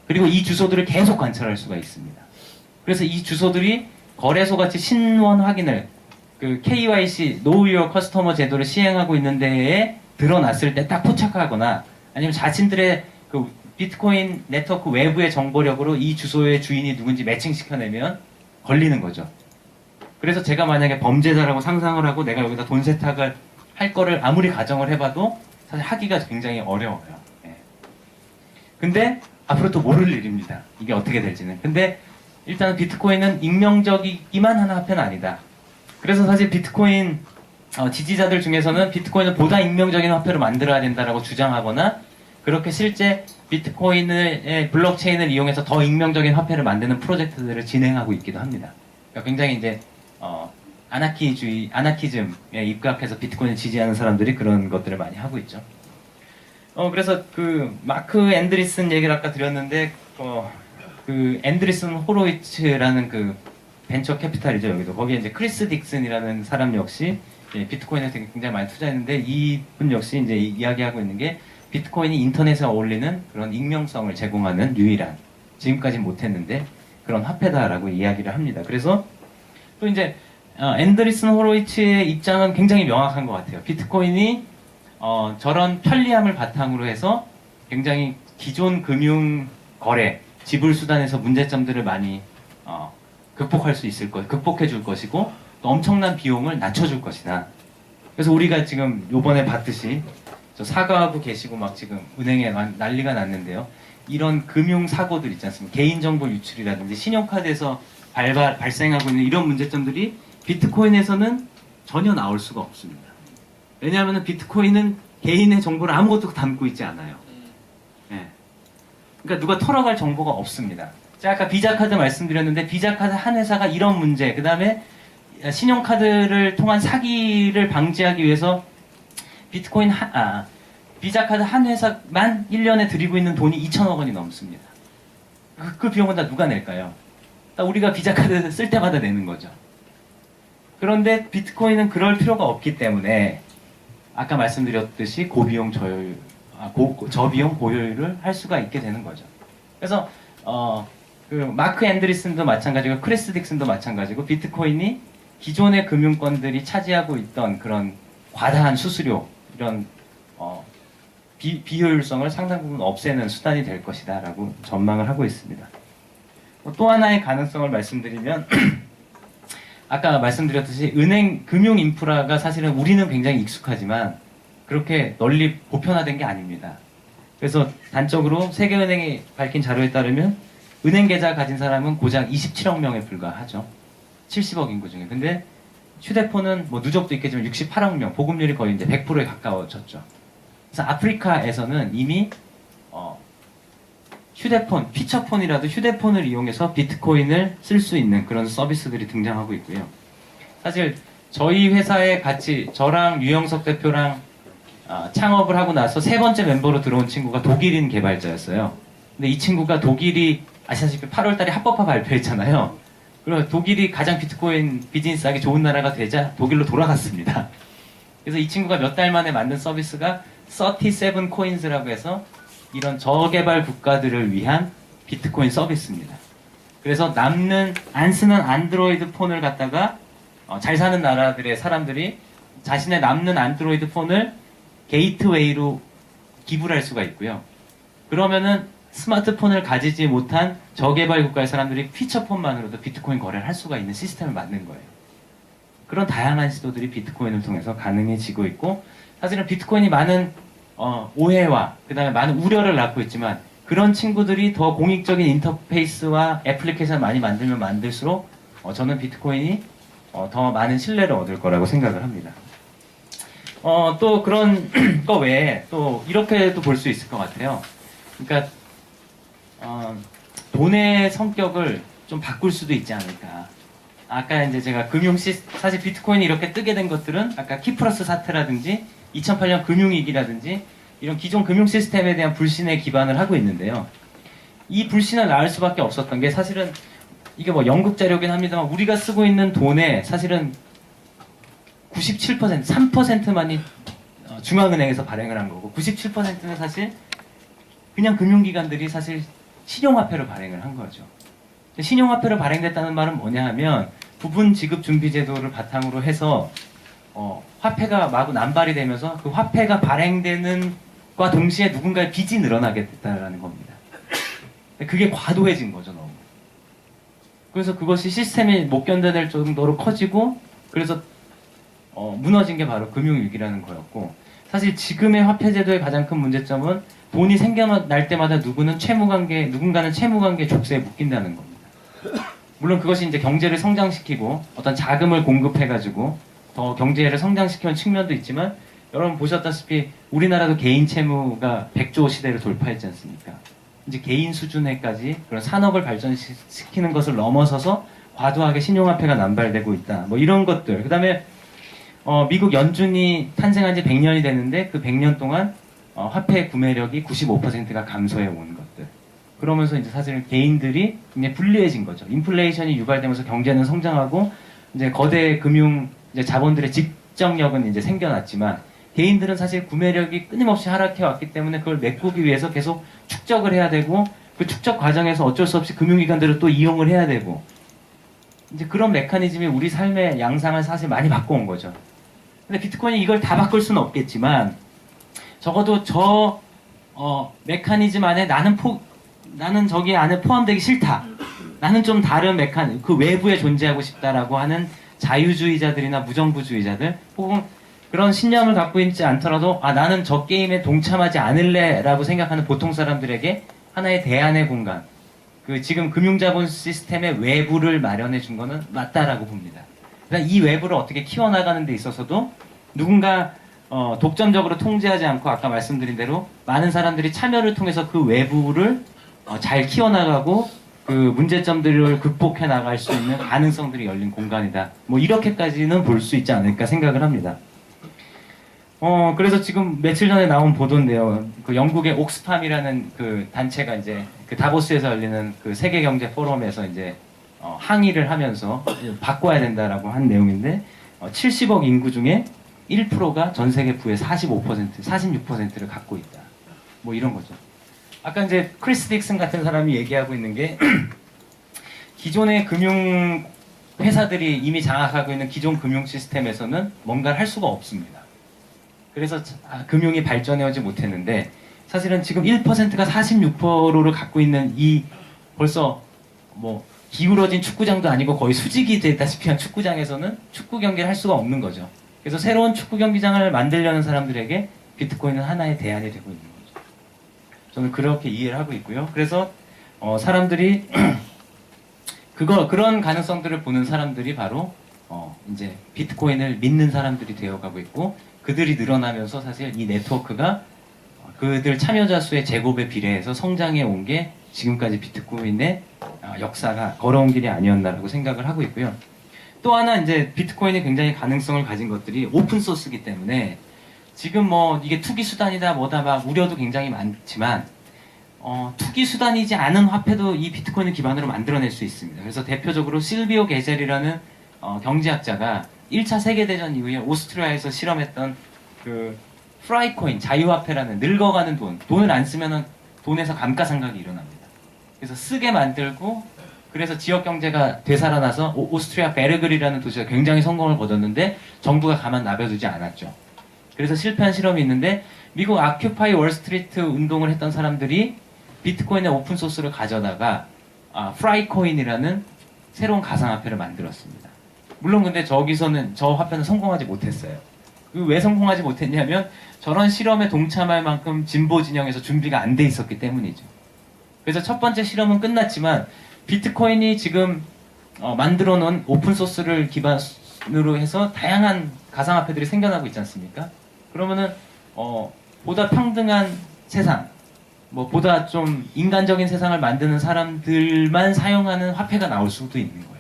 그리고 이 주소들을 계속 관찰할 수가 있습니다. 그래서 이 주소들이 거래소 같이 신원 확인을 그 KYC, Know Your Customer 제도를 시행하고 있는 데에 드러났을 때 딱 포착하거나 아니면 자신들의 그 비트코인 네트워크 외부의 정보력으로 이 주소의 주인이 누군지 매칭시켜내면 걸리는 거죠. 그래서 제가 만약에 범죄자라고 상상을 하고 내가 여기다 돈 세탁을 할 거를 아무리 가정을 해봐도 사실 하기가 굉장히 어려워요. 예. 근데 앞으로 또 모를 일입니다. 이게 어떻게 될지는. 근데 일단은 비트코인은 익명적이기만 한 화폐는 아니다. 그래서 사실 비트코인 지지자들 중에서는 비트코인을 보다 익명적인 화폐로 만들어야 된다라고 주장하거나 그렇게 실제 비트코인의 블록체인을 이용해서 더 익명적인 화폐를 만드는 프로젝트들을 진행하고 있기도 합니다. 그러니까 굉장히 이제 아나키즘에 입각해서 비트코인을 지지하는 사람들이 그런 것들을 많이 하고 있죠. 그래서 그 마크 앤드리슨 얘기를 아까 드렸는데 그 앤드리슨 호로이츠라는 그 벤처 캐피탈이죠. 여기도 거기에 이제 크리스 딕슨이라는 사람 역시 비트코인에 되게 굉장히 많이 투자했는데 이분 역시 이제 이야기하고 있는 게 비트코인이 인터넷에 어울리는 그런 익명성을 제공하는 유일한 지금까지 못했는데 그런 화폐다라고 이야기를 합니다. 그래서 또 이제 앤드리슨 호로이츠의 입장은 굉장히 명확한 것 같아요. 비트코인이 저런 편리함을 바탕으로 해서 굉장히 기존 금융 거래, 지불 수단에서 문제점들을 많이 극복할 수 있을 극복해 줄 것이고 또 엄청난 비용을 낮춰줄 것이다. 그래서 우리가 지금 요번에 봤듯이 저 사과하고 계시고 막 지금 은행에 난리가 났는데요. 이런 금융 사고들 있지 않습니까? 개인정보 유출이라든지 신용카드에서 발생하고 있는 이런 문제점들이 비트코인에서는 전혀 나올 수가 없습니다. 왜냐하면 비트코인은 개인의 정보를 아무것도 담고 있지 않아요. 네. 그러니까 누가 털어갈 정보가 없습니다. 제가 아까 비자카드 말씀드렸는데 비자카드 한 회사가 이런 문제, 그 다음에 신용카드를 통한 사기를 방지하기 위해서 비자카드 한 회사만 1년에 들이고 있는 돈이 2천억 원이 넘습니다. 그 비용은 다 누가 낼까요? 다 우리가 비자카드 쓸 때마다 내는 거죠. 그런데 비트코인은 그럴 필요가 없기 때문에 아까 말씀드렸듯이 저비용 고효율을 할 수가 있게 되는 거죠. 그래서 그 마크 앤드리슨도 마찬가지고 크리스 딕슨도 마찬가지고 비트코인이 기존의 금융권들이 차지하고 있던 그런 과다한 수수료 이런 비효율성을 상당 부분 없애는 수단이 될 것이다 라고 전망을 하고 있습니다. 또 하나의 가능성을 말씀드리면 아까 말씀드렸듯이 은행 금융 인프라가 사실은 우리는 굉장히 익숙하지만 그렇게 널리 보편화된 게 아닙니다. 그래서 단적으로 세계은행이 밝힌 자료에 따르면 은행 계좌 가진 사람은 고작 27억 명에 불과하죠. 70억 인구 중에. 근데 휴대폰은 뭐 누적도 있겠지만 68억 명, 보급률이 거의 이제 100%에 가까워졌죠. 그래서 아프리카에서는 이미 휴대폰, 피처폰이라도 휴대폰을 이용해서 비트코인을 쓸 수 있는 그런 서비스들이 등장하고 있고요. 사실 저희 회사에 같이 저랑 유영석 대표랑 창업을 하고 나서 세 번째 멤버로 들어온 친구가 독일인 개발자였어요. 근데 이 친구가 독일이 아시다시피 8월 달에 합법화 발표했잖아요. 그리고 독일이 가장 비트코인 비즈니스 하기 좋은 나라가 되자 독일로 돌아갔습니다. 그래서 이 친구가 몇 달 만에 만든 서비스가 37 코인스라고 해서 이런 저개발 국가들을 위한 비트코인 서비스입니다. 그래서 안 쓰는 안드로이드 폰을 갖다가 잘 사는 나라들의 사람들이 자신의 남는 안드로이드 폰을 게이트웨이로 기부를 할 수가 있고요. 그러면은 스마트폰을 가지지 못한 저개발 국가의 사람들이 피처폰만으로도 비트코인 거래를 할 수가 있는 시스템을 만든 거예요. 그런 다양한 시도들이 비트코인을 통해서 가능해지고 있고 사실은 비트코인이 많은 오해와 그 다음에 많은 우려를 낳고 있지만 그런 친구들이 더 공익적인 인터페이스와 애플리케이션을 많이 만들면 만들수록 저는 비트코인이 더 많은 신뢰를 얻을 거라고 생각을 합니다. 또 그런 거 외에 또 이렇게도 볼 수 있을 것 같아요. 그러니까 돈의 성격을 좀 바꿀 수도 있지 않을까. 아까 이제 제가 사실 비트코인이 이렇게 뜨게 된 것들은 아까 키프러스 사태라든지 2008년 금융위기라든지 이런 기존 금융 시스템에 대한 불신에 기반을 하고 있는데요. 이 불신을 낳을 수밖에 없었던 게 사실은 이게 뭐 연극 자료긴 합니다만 우리가 쓰고 있는 돈의 사실은 97%, 3%만이 중앙은행에서 발행을 한 거고 97%는 사실 그냥 금융기관들이 사실 신용화폐로 발행을 한 거죠. 신용화폐로 발행됐다는 말은 뭐냐 하면 부분 지급 준비 제도를 바탕으로 해서 화폐가 마구 남발이 되면서 그 화폐가 발행되는 과 동시에 누군가의 빚이 늘어나게 됐다는 겁니다. 그게 과도해진 거죠, 너무. 그래서 그것이 시스템이 못 견뎌낼 정도로 커지고 그래서 무너진 게 바로 금융위기라는 거였고 사실 지금의 화폐제도의 가장 큰 문제점은 돈이 생겨날 때마다 누군가는 채무관계 족쇄에 묶인다는 겁니다. 물론 그것이 이제 경제를 성장시키고 어떤 자금을 공급해가지고 더 경제를 성장시키는 측면도 있지만 여러분 보셨다시피 우리나라도 개인 채무가 100조 시대를 돌파했지 않습니까? 이제 개인 수준에까지 그런 산업을 발전시키는 것을 넘어서서 과도하게 신용화폐가 남발되고 있다. 뭐 이런 것들. 그 다음에 미국 연준이 탄생한 지 100년이 됐는데 그 100년 동안 화폐 구매력이 95%가 감소해 온 것들. 그러면서 이제 사실은 개인들이 굉장히 불리해진 거죠. 인플레이션이 유발되면서 경제는 성장하고 이제 거대 금융 이제 자본들의 집정력은 이제 생겨났지만 개인들은 사실 구매력이 끊임없이 하락해 왔기 때문에 그걸 메꾸기 위해서 계속 축적을 해야 되고 그 축적 과정에서 어쩔 수 없이 금융기관들을 또 이용을 해야 되고 이제 그런 메커니즘이 우리 삶의 양상을 사실 많이 바꿔온 거죠. 근데 비트코인이 이걸 다 바꿀 수는 없겠지만 적어도 저 메커니즘 안에 나는 저기 안에 포함되기 싫다. 나는 좀 다른 그 외부에 존재하고 싶다라고 하는 자유주의자들이나 무정부주의자들 혹은 그런 신념을 갖고 있지 않더라도 나는 저 게임에 동참하지 않을래 라고 생각하는 보통 사람들에게 하나의 대안의 공간 지금 금융자본 시스템의 외부를 마련해 준 거는 맞다라고 봅니다. 그러니까 이 외부를 어떻게 키워나가는 데 있어서도 누군가 독점적으로 통제하지 않고 아까 말씀드린 대로 많은 사람들이 참여를 통해서 그 외부를 잘 키워나가고 그 문제점들을 극복해 나갈 수 있는 가능성들이 열린 공간이다. 뭐 이렇게까지는 볼 수 있지 않을까 생각을 합니다. 그래서 지금 며칠 전에 나온 보도인데요. 그 영국의 옥스팜이라는 그 단체가 이제 그 다보스에서 열리는 그 세계 경제 포럼에서 이제 항의를 하면서 바꿔야 된다라고 한 내용인데 70억 인구 중에 1%가 전 세계 부의 46%를 갖고 있다. 뭐 이런 거죠. 아까 이제 크리스 딕슨 같은 사람이 얘기하고 있는 게 기존의 금융 회사들이 이미 장악하고 있는 기존 금융 시스템에서는 뭔가를 할 수가 없습니다. 그래서 금융이 발전해오지 못했는데 사실은 지금 1%가 46%를 갖고 있는 이 벌써 뭐 기울어진 축구장도 아니고 거의 수직이 되다시피 한 축구장에서는 축구 경기를 할 수가 없는 거죠. 그래서 새로운 축구 경기장을 만들려는 사람들에게 비트코인은 하나의 대안이 되고 있는 거죠. 저는 그렇게 이해를 하고 있고요. 그래서 사람들이 그런 가능성들을 보는 사람들이 바로 이제 비트코인을 믿는 사람들이 되어가고 있고 그들이 늘어나면서 사실 이 네트워크가 그들 참여자 수의 제곱에 비례해서 성장해 온 게 지금까지 비트코인의 역사가 걸어온 길이 아니었나라고 생각을 하고 있고요. 또 하나 이제 비트코인이 굉장히 가능성을 가진 것들이 오픈소스이기 때문에 지금 뭐 이게 투기 수단이다 뭐다 막 우려도 굉장히 많지만 투기 수단이지 않은 화폐도 이 비트코인을 기반으로 만들어낼 수 있습니다. 그래서 대표적으로 실비오 게젤이라는 경제학자가 1차 세계대전 이후에 오스트리아에서 실험했던 그 프라이코인, 자유화폐라는 늙어가는 돈을 안 쓰면 돈에서 감가상각이 일어납니다. 그래서 쓰게 만들고 그래서 지역 경제가 되살아나서 오스트리아 베르글이라는 도시가 굉장히 성공을 거뒀는데 정부가 가만 놔둬두지 않았죠. 그래서 실패한 실험이 있는데 미국 아큐파이 월스트리트 운동을 했던 사람들이 비트코인의 오픈소스를 가져다가 프라이코인이라는 새로운 가상화폐를 만들었습니다. 물론 근데 저기서는 저 화폐는 성공하지 못했어요. 왜 성공하지 못했냐면 저런 실험에 동참할 만큼 진보 진영에서 준비가 안 돼 있었기 때문이죠. 그래서 첫 번째 실험은 끝났지만 비트코인이 지금 만들어 놓은 오픈소스를 기반으로 해서 다양한 가상화폐들이 생겨나고 있지 않습니까? 그러면은 보다 평등한 세상, 보다 좀 인간적인 세상을 만드는 사람들만 사용하는 화폐가 나올 수도 있는 거예요.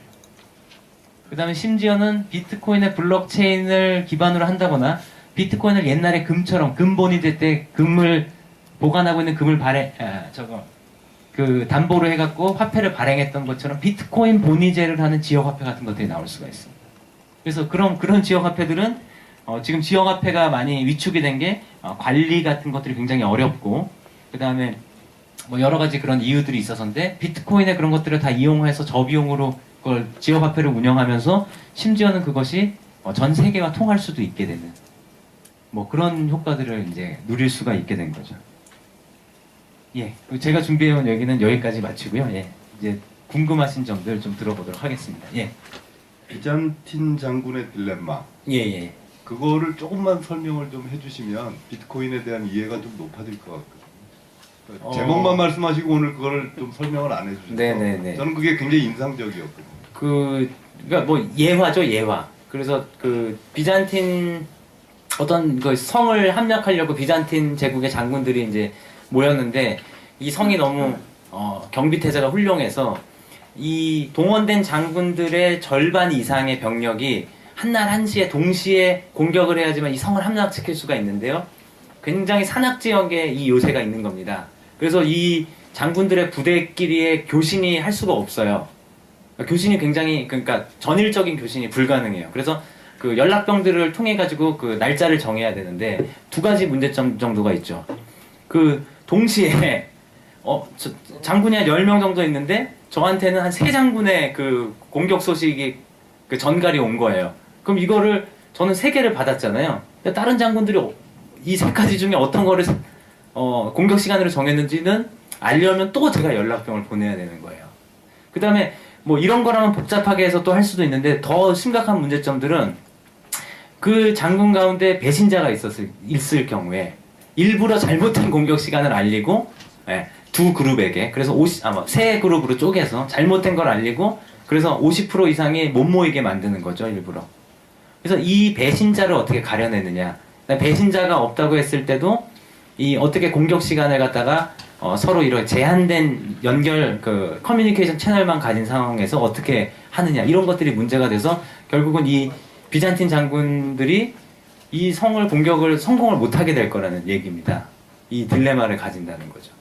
그 다음에 심지어는 비트코인의 블록체인을 기반으로 한다거나 비트코인을 옛날에 금처럼 금본이 될 때 금을 보관하고 있는 금을 담보로 해갖고 화폐를 발행했던 것처럼 비트코인 본위제를 하는 지역화폐 같은 것들이 나올 수가 있습니다. 그래서 그런 지역화폐들은 지금 지역화폐가 많이 위축이 된 게 관리 같은 것들이 굉장히 어렵고 그 다음에 여러 가지 그런 이유들이 있어서인데 비트코인의 그런 것들을 다 이용해서 저비용으로 그걸 지역화폐를 운영하면서 심지어는 그것이 전 세계와 통할 수도 있게 되는 그런 효과들을 이제 누릴 수가 있게 된 거죠. 예, 제가 준비해온 얘기는 여기까지 마치고요. 예, 이제 궁금하신 점들 좀 들어보도록 하겠습니다. 예, 비잔틴 장군의 딜레마. 예, 예. 그거를 조금만 설명을 좀 해주시면 비트코인에 대한 이해가 좀 높아질 것 같거든요. 그러니까 제목만 말씀하시고 오늘 그거를 좀 설명을 안 해주셔서 네네네. 저는 그게 굉장히 인상적이었거든요. 그러니까 뭐 예화죠, 예화. 그래서 그 비잔틴 어떤 그 성을 함락하려고 비잔틴 제국의 장군들이 이제 모였는데 이 성이 너무 경비태세가 훌륭해서 이 동원된 장군들의 절반 이상의 병력이 한날 한시에 동시에 공격을 해야지만 이 성을 함락시킬 수가 있는데요. 굉장히 산악 지역에 이 요새가 있는 겁니다. 그래서 이 장군들의 부대끼리의 교신이 할 수가 없어요. 교신이 굉장히 그러니까 전일적인 교신이 불가능해요. 그래서 그 연락병들을 통해 가지고 그 날짜를 정해야 되는데 두 가지 문제점 정도가 있죠. 그 동시에 장군이 한 10명 정도 있는데 저한테는 한 3장군의 그 공격 소식이 그 전갈이 온 거예요. 그럼 이거를 저는 3개를 받았잖아요. 근데 다른 장군들이 이 3가지 중에 어떤 거를 공격 시간으로 정했는지는 알려면 또 제가 연락병을 보내야 되는 거예요. 그 다음에 뭐 이런 거라면 복잡하게 해서 또 할 수도 있는데 더 심각한 문제점들은 그 장군 가운데 배신자가 있을 경우에 일부러 잘못된 공격 시간을 알리고 두 그룹에게 그래서 세 그룹으로 쪼개서 잘못된 걸 알리고 그래서 50% 이상이 못 모이게 만드는 거죠, 일부러. 그래서 이 배신자를 어떻게 가려내느냐. 배신자가 없다고 했을 때도 이 어떻게 공격 시간을 갖다가 서로 이런 제한된 연결 그 커뮤니케이션 채널만 가진 상황에서 어떻게 하느냐 이런 것들이 문제가 돼서 결국은 이 비잔틴 장군들이 이 성을 공격을 성공을 못하게 될 거라는 얘기입니다. 이 딜레마를 가진다는 거죠.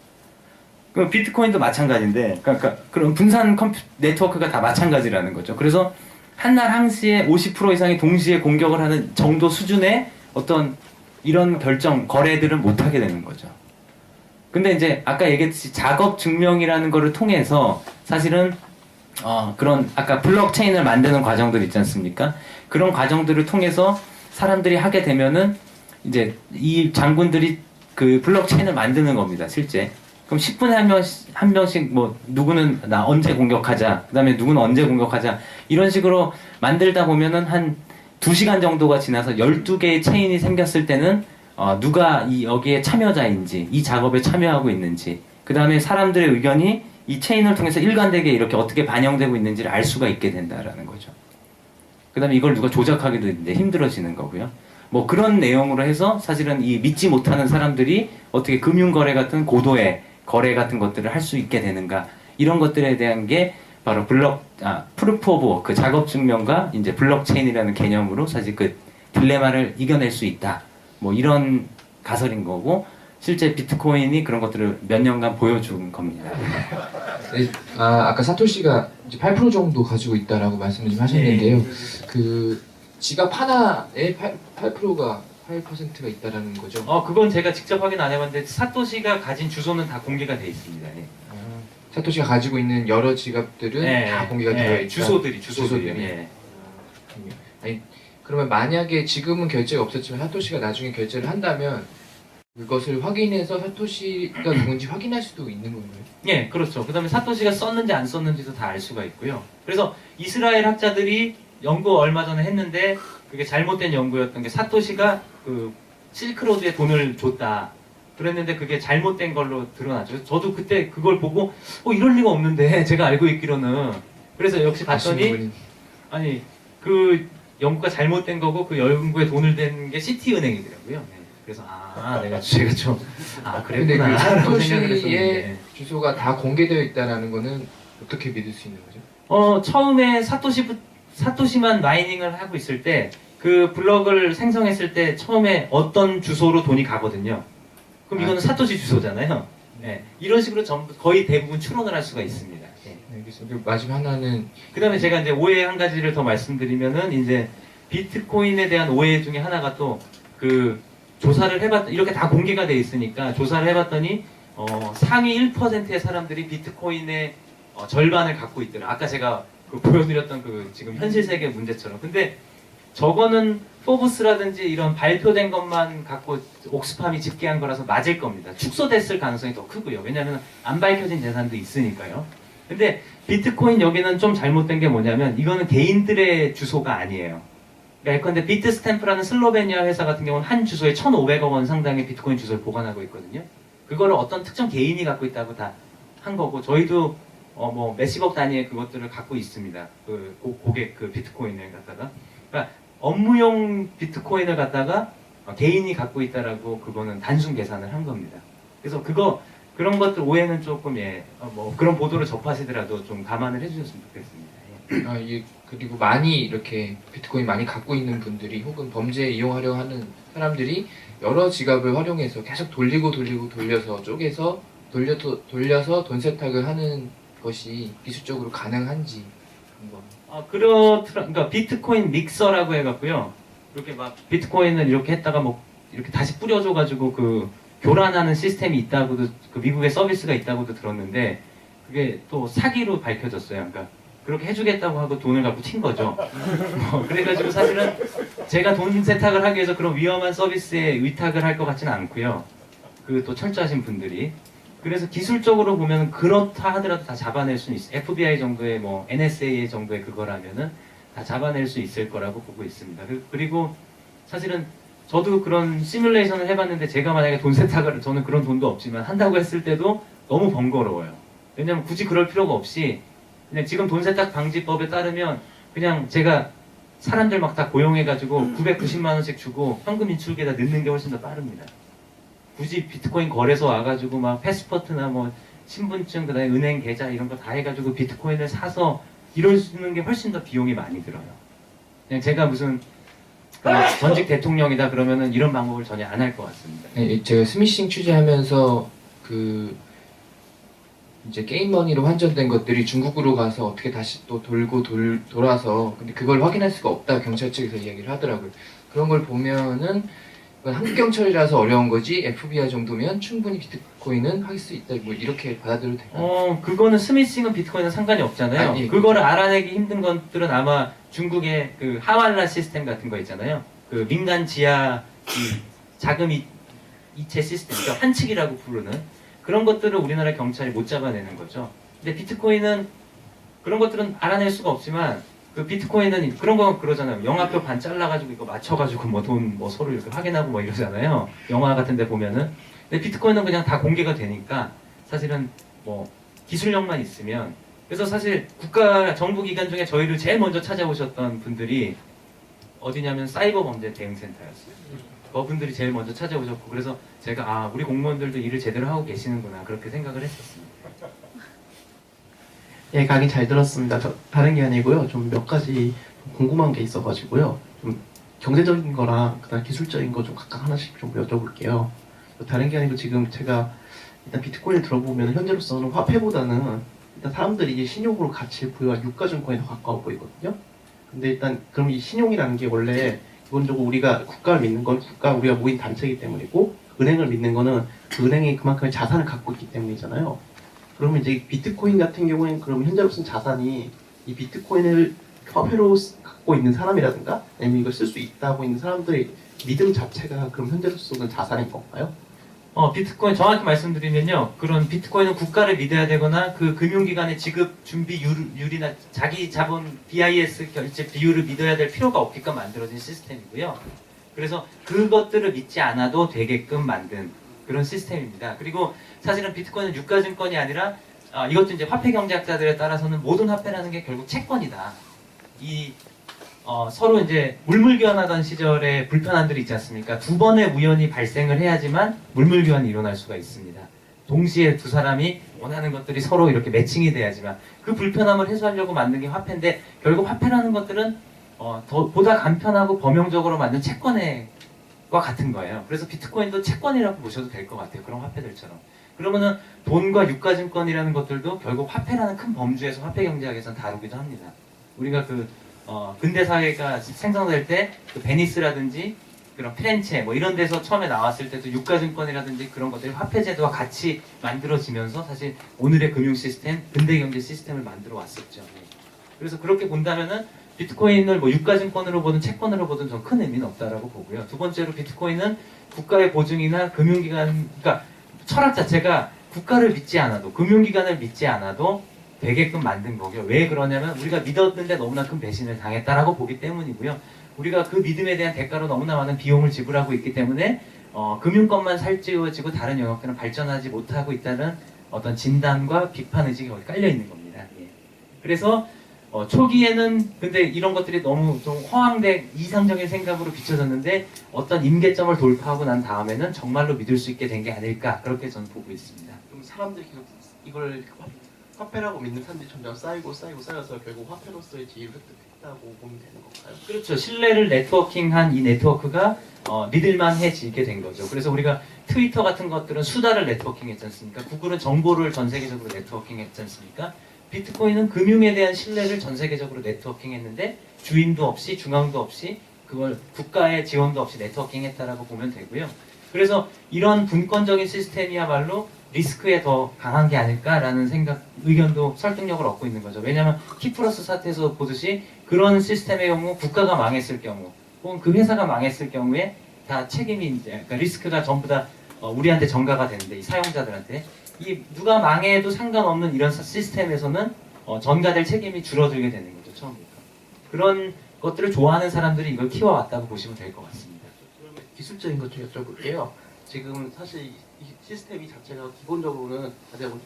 그 비트코인도 마찬가지인데, 그러니까 그런 분산 네트워크가 다 마찬가지라는 거죠. 그래서 한날 한시에 50% 이상이 동시에 공격을 하는 정도 수준의 어떤 이런 거래들은 못하게 되는 거죠. 근데 이제 아까 얘기했듯이 작업 증명이라는 거를 통해서 사실은 그런 아까 블록체인을 만드는 과정들 있지 않습니까? 그런 과정들을 통해서 사람들이 하게 되면은 이제 이 장군들이 그 블록체인을 만드는 겁니다, 실제. 그럼 10분에 한 명씩 뭐 누구는 나 언제 공격하자, 그 다음에 누구는 언제 공격하자 이런 식으로 만들다 보면은 한 2시간 정도가 지나서 12개의 체인이 생겼을 때는 누가 여기에 참여자인지 이 작업에 참여하고 있는지 그 다음에 사람들의 의견이 이 체인을 통해서 일관되게 이렇게 어떻게 반영되고 있는지를 알 수가 있게 된다라는 거죠. 그 다음에 이걸 누가 조작하기도 이제 힘들어지는 거고요. 뭐 그런 내용으로 해서 사실은 이 믿지 못하는 사람들이 어떻게 금융거래 같은 고도의 거래 같은 것들을 할 수 있게 되는가 이런 것들에 대한 게 바로 프루프 오브 워크 작업 증명과 이제 블록체인이라는 개념으로 사실 그 딜레마를 이겨낼 수 있다. 뭐 이런 가설인 거고 실제 비트코인이 그런 것들을 몇 년간 보여준 겁니다. 네, 아까 사토시가 이제 8% 정도 가지고 있다라고 말씀을 좀 하셨는데요. 네. 그 지갑 하나에 8%가 8%가 있다라는 거죠. 그건 제가 직접 확인 안 해봤는데 사토시가 가진 주소는 다 공개가 돼 있습니다. 네. 사토시가 가지고 있는 여러 지갑들은 다 공개가 되어 있다. 주소들이. 예. 아니, 그러면 만약에 지금은 결제가 없었지만 사토시가 나중에 결제를 한다면 그것을 확인해서 사토시가 누군지 확인할 수도 있는 건가요? 예, 그렇죠. 그 다음에 사토시가 썼는지 안 썼는지도 다 알 수가 있고요. 그래서 이스라엘 학자들이 연구 얼마 전에 했는데 그게 잘못된 연구였던 게 사토시가 그 실크로드에 돈을 줬다. 그랬는데 그게 잘못된 걸로 드러났죠. 저도 그때 그걸 보고 이럴 리가 없는데 제가 알고 있기로는 그래서 역시 봤더니 아니 그 연구가 잘못된 거고 그 연구에 돈을 댄 게 시티은행이더라고요. 네. 그래서 제가 좀 근데 그 라고 생각을 사토시의 했었는데 주소가 다 공개되어 있다라는 거는 어떻게 믿을 수 있는 거죠? 처음에 사토시만 마이닝을 하고 있을 때 그 블럭을 생성했을 때 처음에 어떤 주소로 돈이 가거든요. 그럼 이거는 사토시 주소잖아요. 네. 이런 식으로 전부 거의 대부분 추론을 할 수가 있습니다. 네. 그리고 마지막 하나는 그 다음에 제가 이제 오해 한 가지를 더 말씀드리면은 이제 비트코인에 대한 오해 중에 하나가 또 그 조사를 이렇게 다 공개가 돼 있으니까 조사를 해봤더니 상위 1%의 사람들이 비트코인의 절반을 갖고 있더라. 아까 제가 그 보여드렸던 그 지금 현실 세계 문제처럼. 근데 저거는 포브스라든지 이런 발표된 것만 갖고 옥스팜이 집계한 거라서 맞을 겁니다. 축소됐을 가능성이 더 크고요. 왜냐하면 안 밝혀진 재산도 있으니까요. 근데 비트코인 여기는 좀 잘못된 게 뭐냐면 이거는 개인들의 주소가 아니에요. 그러니까 예컨대 비트스탬프라는 슬로베니아 회사 같은 경우는 한 주소에 1,500억 원 상당의 비트코인 주소를 보관하고 있거든요. 그거를 어떤 특정 개인이 갖고 있다고 다 한 거고 저희도 뭐 몇십억 단위의 그것들을 갖고 있습니다. 그 고객 그 비트코인을 갖다가 그러니까 업무용 비트코인을 갖다가 개인이 갖고 있다라고 그거는 단순 계산을 한 겁니다. 그래서 그런 것들 오해는 조금 뭐 그런 보도를 접하시더라도 좀 감안을 해주셨으면 좋겠습니다. 예. 예, 그리고 많이 이렇게 비트코인 많이 갖고 있는 분들이 혹은 범죄에 이용하려 하는 사람들이 여러 지갑을 활용해서 계속 돌려서 쪼개서 돌려서 돈 세탁을 하는 것이 기술적으로 가능한지 한번. 그러니까 비트코인 믹서라고 해갖고요. 이렇게 막 비트코인을 이렇게 했다가 뭐 이렇게 다시 뿌려줘가지고 그 교란하는 시스템이 있다고도 그 미국의 서비스가 있다고도 들었는데 그게 또 사기로 밝혀졌어요. 그러니까 그렇게 해주겠다고 하고 돈을 갖고 튄 거죠. 그래가지고 사실은 제가 돈 세탁을 하기 위해서 그런 위험한 서비스에 의탁을 할 것 같지는 않고요. 그 또 철저하신 분들이. 그래서 기술적으로 보면 그렇다 하더라도 다 잡아낼 수는 있어요. FBI 정도의 뭐 NSA 정도의 그거라면은 다 잡아낼 수 있을 거라고 보고 있습니다. 그리고 사실은 저도 그런 시뮬레이션을 해봤는데 제가 만약에 돈 세탁을 저는 그런 돈도 없지만 한다고 했을 때도 너무 번거로워요. 왜냐면 굳이 그럴 필요가 없이 그냥 지금 돈 세탁 방지법에 따르면 그냥 제가 사람들 막 다 고용해가지고 990만 원씩 주고 현금 인출기에다 넣는 게 훨씬 더 빠릅니다. 굳이 비트코인 거래소 와가지고 막 패스포트나 뭐 신분증 그다음에 은행 계좌 이런 거 다 해가지고 비트코인을 사서 이러는 게 훨씬 더 비용이 많이 들어요. 그냥 제가 무슨 전직 대통령이다 그러면은 이런 방법을 전혀 안 할 것 같습니다. 네, 제가 스미싱 취재하면서 그 이제 게임머니로 환전된 것들이 중국으로 가서 어떻게 다시 또 돌아서 근데 그걸 확인할 수가 없다 경찰 측에서 이야기를 하더라고요. 그런 걸 보면은 한국 경찰이라서 어려운 거지 FBI 정도면 충분히 비트코인은 할 수 있다 뭐 이렇게 받아들여도 될까요? 그거는 스미싱은 비트코인은 상관이 없잖아요. 아니, 그거를 알아내기 힘든 것들은 아마 중국의 그 하왈라 시스템 같은 거 있잖아요. 그 민간 지하 자금 이체 시스템, 그러니까 환측이라고 부르는 그런 것들을 우리나라 경찰이 못 잡아내는 거죠. 근데 비트코인은 그런 것들은 알아낼 수가 없지만 그 비트코인은 그런 거 그러잖아요. 영화표 반 잘라가지고 이거 맞춰가지고 뭐 돈 뭐 서로 이렇게 확인하고 뭐 이러잖아요. 영화 같은데 보면은. 근데 비트코인은 그냥 다 공개가 되니까 사실은 뭐 기술력만 있으면 그래서 사실 국가 정부 기관 중에 저희를 제일 먼저 찾아오셨던 분들이 어디냐면 사이버 범죄 대응센터였어요. 그분들이 제일 먼저 찾아오셨고 그래서 제가 우리 공무원들도 일을 제대로 하고 계시는구나 그렇게 생각을 했었습니다. 예, 강의 잘 들었습니다. 다른 게 아니고요. 좀 몇 가지 궁금한 게 있어가지고요. 좀 경제적인 거랑 그다음 기술적인 거 좀 각각 하나씩 좀 여쭤볼게요. 다른 게 아니고 지금 제가 일단 비트코인을 들어보면 현재로서는 화폐보다는 일단 사람들이 이제 신용으로 가치를 부여한 유가증권에 더 가까워 보이거든요. 근데 일단 그럼 이 신용이라는 게 원래 기본적으로 우리가 국가를 믿는 건 우리가 모인 단체이기 때문이고 은행을 믿는 거는 그 은행이 그만큼의 자산을 갖고 있기 때문이잖아요. 그러면 이제 비트코인 같은 경우에는 그럼 현재로서는 자산이 이 비트코인을 화폐로 갖고 있는 사람이라든가 아니면 이걸 쓸 수 있다고 있는 사람들의 믿음 자체가 그럼 현재로서는 자산인 건가요? 비트코인 정확히 말씀드리면요. 그런 비트코인은 국가를 믿어야 되거나 그 금융기관의 지급 준비율이나 자기 자본 BIS 결제 비율을 믿어야 될 필요가 없게끔 만들어진 시스템이고요. 그래서 그것들을 믿지 않아도 되게끔 만든 그런 시스템입니다. 그리고 사실은 비트코인은 유가증권이 아니라 이것도 이제 화폐 경제학자들에 따라서는 모든 화폐라는 게 결국 채권이다. 서로 이제 물물교환하던 시절에 불편함들이 있지 않습니까? 두 번의 우연이 발생을 해야지만 물물교환이 일어날 수가 있습니다. 동시에 두 사람이 원하는 것들이 서로 이렇게 매칭이 돼야지만 그 불편함을 해소하려고 만든 게 화폐인데 결국 화폐라는 것들은 보다 간편하고 범용적으로 만든 채권과 같은 거예요. 그래서 비트코인도 채권이라고 보셔도 될 것 같아요. 그런 화폐들처럼. 그러면은 돈과 유가증권이라는 것들도 결국 화폐라는 큰 범주에서 화폐 경제학에서는 다루기도 합니다. 우리가 근대 사회가 생성될 때 그 베니스라든지 그런 피렌체 뭐 이런 데서 처음에 나왔을 때도 유가증권이라든지 그런 것들이 화폐제도와 같이 만들어지면서 사실 오늘의 금융 시스템, 근대 경제 시스템을 만들어 왔었죠. 그래서 그렇게 본다면은 비트코인을 뭐 유가증권으로 보든 채권으로 보든 전 큰 의미는 없다라고 보고요. 두 번째로 비트코인은 국가의 보증이나 금융기관, 그러니까 철학 자체가 국가를 믿지 않아도 금융기관을 믿지 않아도 되게끔 만든 거고요. 왜 그러냐면 우리가 믿었는데 너무나 큰 배신을 당했다라고 보기 때문이고요. 우리가 그 믿음에 대한 대가로 너무나 많은 비용을 지불하고 있기 때문에 금융권만 살찌워지고 다른 영역들은 발전하지 못하고 있다는 어떤 진단과 비판 의식이 거기 깔려 있는 겁니다. 예. 그래서 초기에는 근데 이런 것들이 너무 좀 허황된 이상적인 생각으로 비춰졌는데 어떤 임계점을 돌파하고 난 다음에는 정말로 믿을 수 있게 된 게 아닐까 그렇게 저는 보고 있습니다. 그럼 사람들이 계속 이걸 화폐라고 믿는 사람들이 점점 쌓여서 결국 화폐로서의 지위를 획득했다고 보면 되는 건가요? 그렇죠. 신뢰를 네트워킹한 이 네트워크가 믿을만해지게 된 거죠. 그래서 우리가 트위터 같은 것들은 수다를 네트워킹했지 않습니까? 구글은 정보를 전 세계적으로 네트워킹했지 않습니까? 비트코인은 금융에 대한 신뢰를 전 세계적으로 네트워킹했는데 주인도 없이 중앙도 없이 그걸 국가의 지원도 없이 네트워킹했다라고 보면 되고요. 그래서 이런 분권적인 시스템이야말로 리스크에 더 강한 게 아닐까라는 의견도 설득력을 얻고 있는 거죠. 왜냐하면 키플러스 사태에서 보듯이 그런 시스템의 경우 국가가 망했을 경우 혹은 그 회사가 망했을 경우에 다 책임이 이제 그러니까 리스크가 전부 다 우리한테 전가가 되는데 이 사용자들한테 이 누가 망해도 상관없는 이런 시스템에서는 전가될 책임이 줄어들게 되는 거죠. 처음부터. 그런 것들을 좋아하는 사람들이 이걸 키워왔다고 보시면 될 것 같습니다. 그러면 기술적인 것 좀 여쭤볼게요. 지금 사실 이 시스템이 자체가 기본적으로는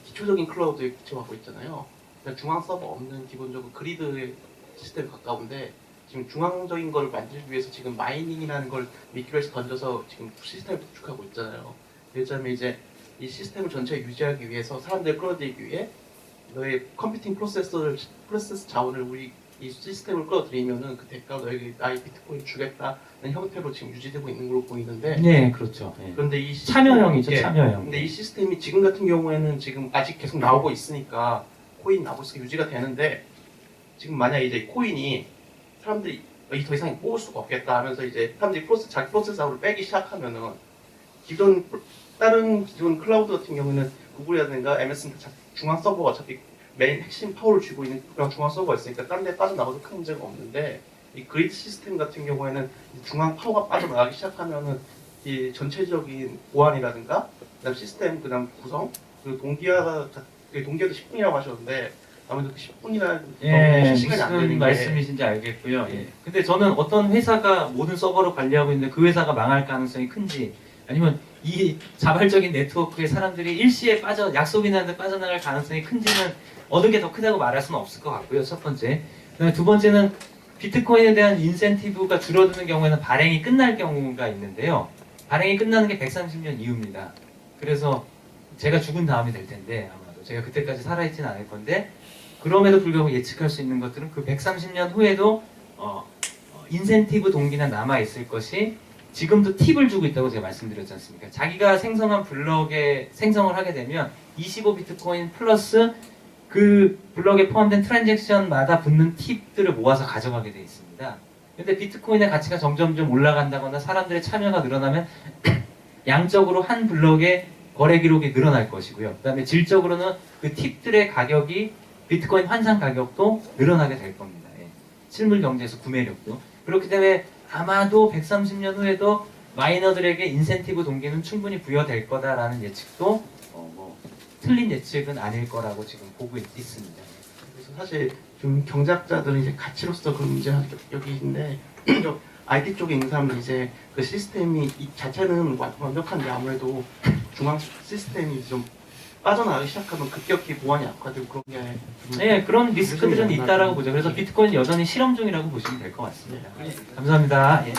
기초적인 클라우드에 기초하고 있잖아요. 그러니까 중앙 서버 없는 기본적으로 그리드 시스템에 가까운데 지금 중앙적인 걸 만들기 위해서 지금 마이닝이라는 걸 미끼에서 던져서 지금 시스템을 구축하고 있잖아요. 예를 이제 이 시스템을 전체 유지하기 위해서 사람들을 끌어들이기 위해 너의 컴퓨팅 프로세스 자원을 우리 이 시스템을 끌어들이면은 그 대가 너에게 나의 비트코인 주겠다는 형태로 지금 유지되고 있는 걸로 보이는데. 네, 그렇죠. 네. 그런데 이 참여형이죠, 예, 참여형. 근데 이 시스템이 지금 같은 경우에는 지금 아직 계속 나오고 있으니까 코인 나오고 있으니까 유지가 되는데 지금 만약 이제 코인이 사람들이 더 이상 뽑을 수가 없겠다 하면서 이제 사람들이 자기 프로세서를 빼기 시작하면은 다른 기존 클라우드 같은 경우는 구글이라든가 MS는 중앙 서버가 어차피 메인 핵심 파워를 쥐고 있는 그런 중앙 서버가 있으니까 딴 데 빠져나가도 큰 문제가 없는데 이 그리드 시스템 같은 경우에는 중앙 파워가 빠져나가기 시작하면은 이 전체적인 보안이라든가 그다음 시스템 그다음 구성 그리고 동기화도 10분이라고 하셨는데 아무래도 그 10분이라는 시간이 안 무슨 되는 게 말씀이신지 알겠고요. 예. 근데 저는 어떤 회사가 모든 서버를 관리하고 있는데 그 회사가 망할 가능성이 큰지 아니면 이 자발적인 네트워크에 사람들이 일시에 약속이나 데 빠져나갈 가능성이 큰지는 어느 게 더 크다고 말할 수는 없을 것 같고요. 첫 번째. 그다음에 두 번째는 비트코인에 대한 인센티브가 줄어드는 경우에는 발행이 끝날 경우가 있는데요. 발행이 끝나는 게 130년 이후입니다. 그래서 제가 죽은 다음이 될 텐데 아마도 제가 그때까지 살아있지는 않을 건데 그럼에도 불구하고 예측할 수 있는 것들은 그 130년 후에도 인센티브 동기는 남아있을 것이 지금도 팁을 주고 있다고 제가 말씀드렸지 않습니까? 자기가 생성한 블럭에 생성을 하게 되면 25비트코인 플러스 그 블럭에 포함된 트랜잭션마다 붙는 팁들을 모아서 가져가게 되어 있습니다. 근데 비트코인의 가치가 점점점 올라간다거나 사람들의 참여가 늘어나면 양적으로 한 블럭의 거래 기록이 늘어날 것이고요. 그 다음에 질적으로는 그 팁들의 가격이 비트코인 환산 가격도 늘어나게 될 겁니다. 예. 실물 경제에서 구매력도. 그렇기 때문에 아마도 130년 후에도 마이너들에게 인센티브 동기는 충분히 부여될 거다라는 예측도 틀린 예측은 아닐 거라고 지금 보고 있습니다. 그래서 사실 좀 경제학자들은 이제 가치로서 그런 문제가 여기 있는데 IT 쪽에 있는 사람들은 이제 그 시스템이 이 자체는 완벽한데 아무래도 중앙 시스템이 좀 빠져나가기 시작하면 급격히 보안이 악화되고 그런 게 네, 그런 리스크들은 있다라고 보죠. 그래서 비트코인 여전히 실험 중이라고 보시면 될 것 같습니다. 감사합니다. 예.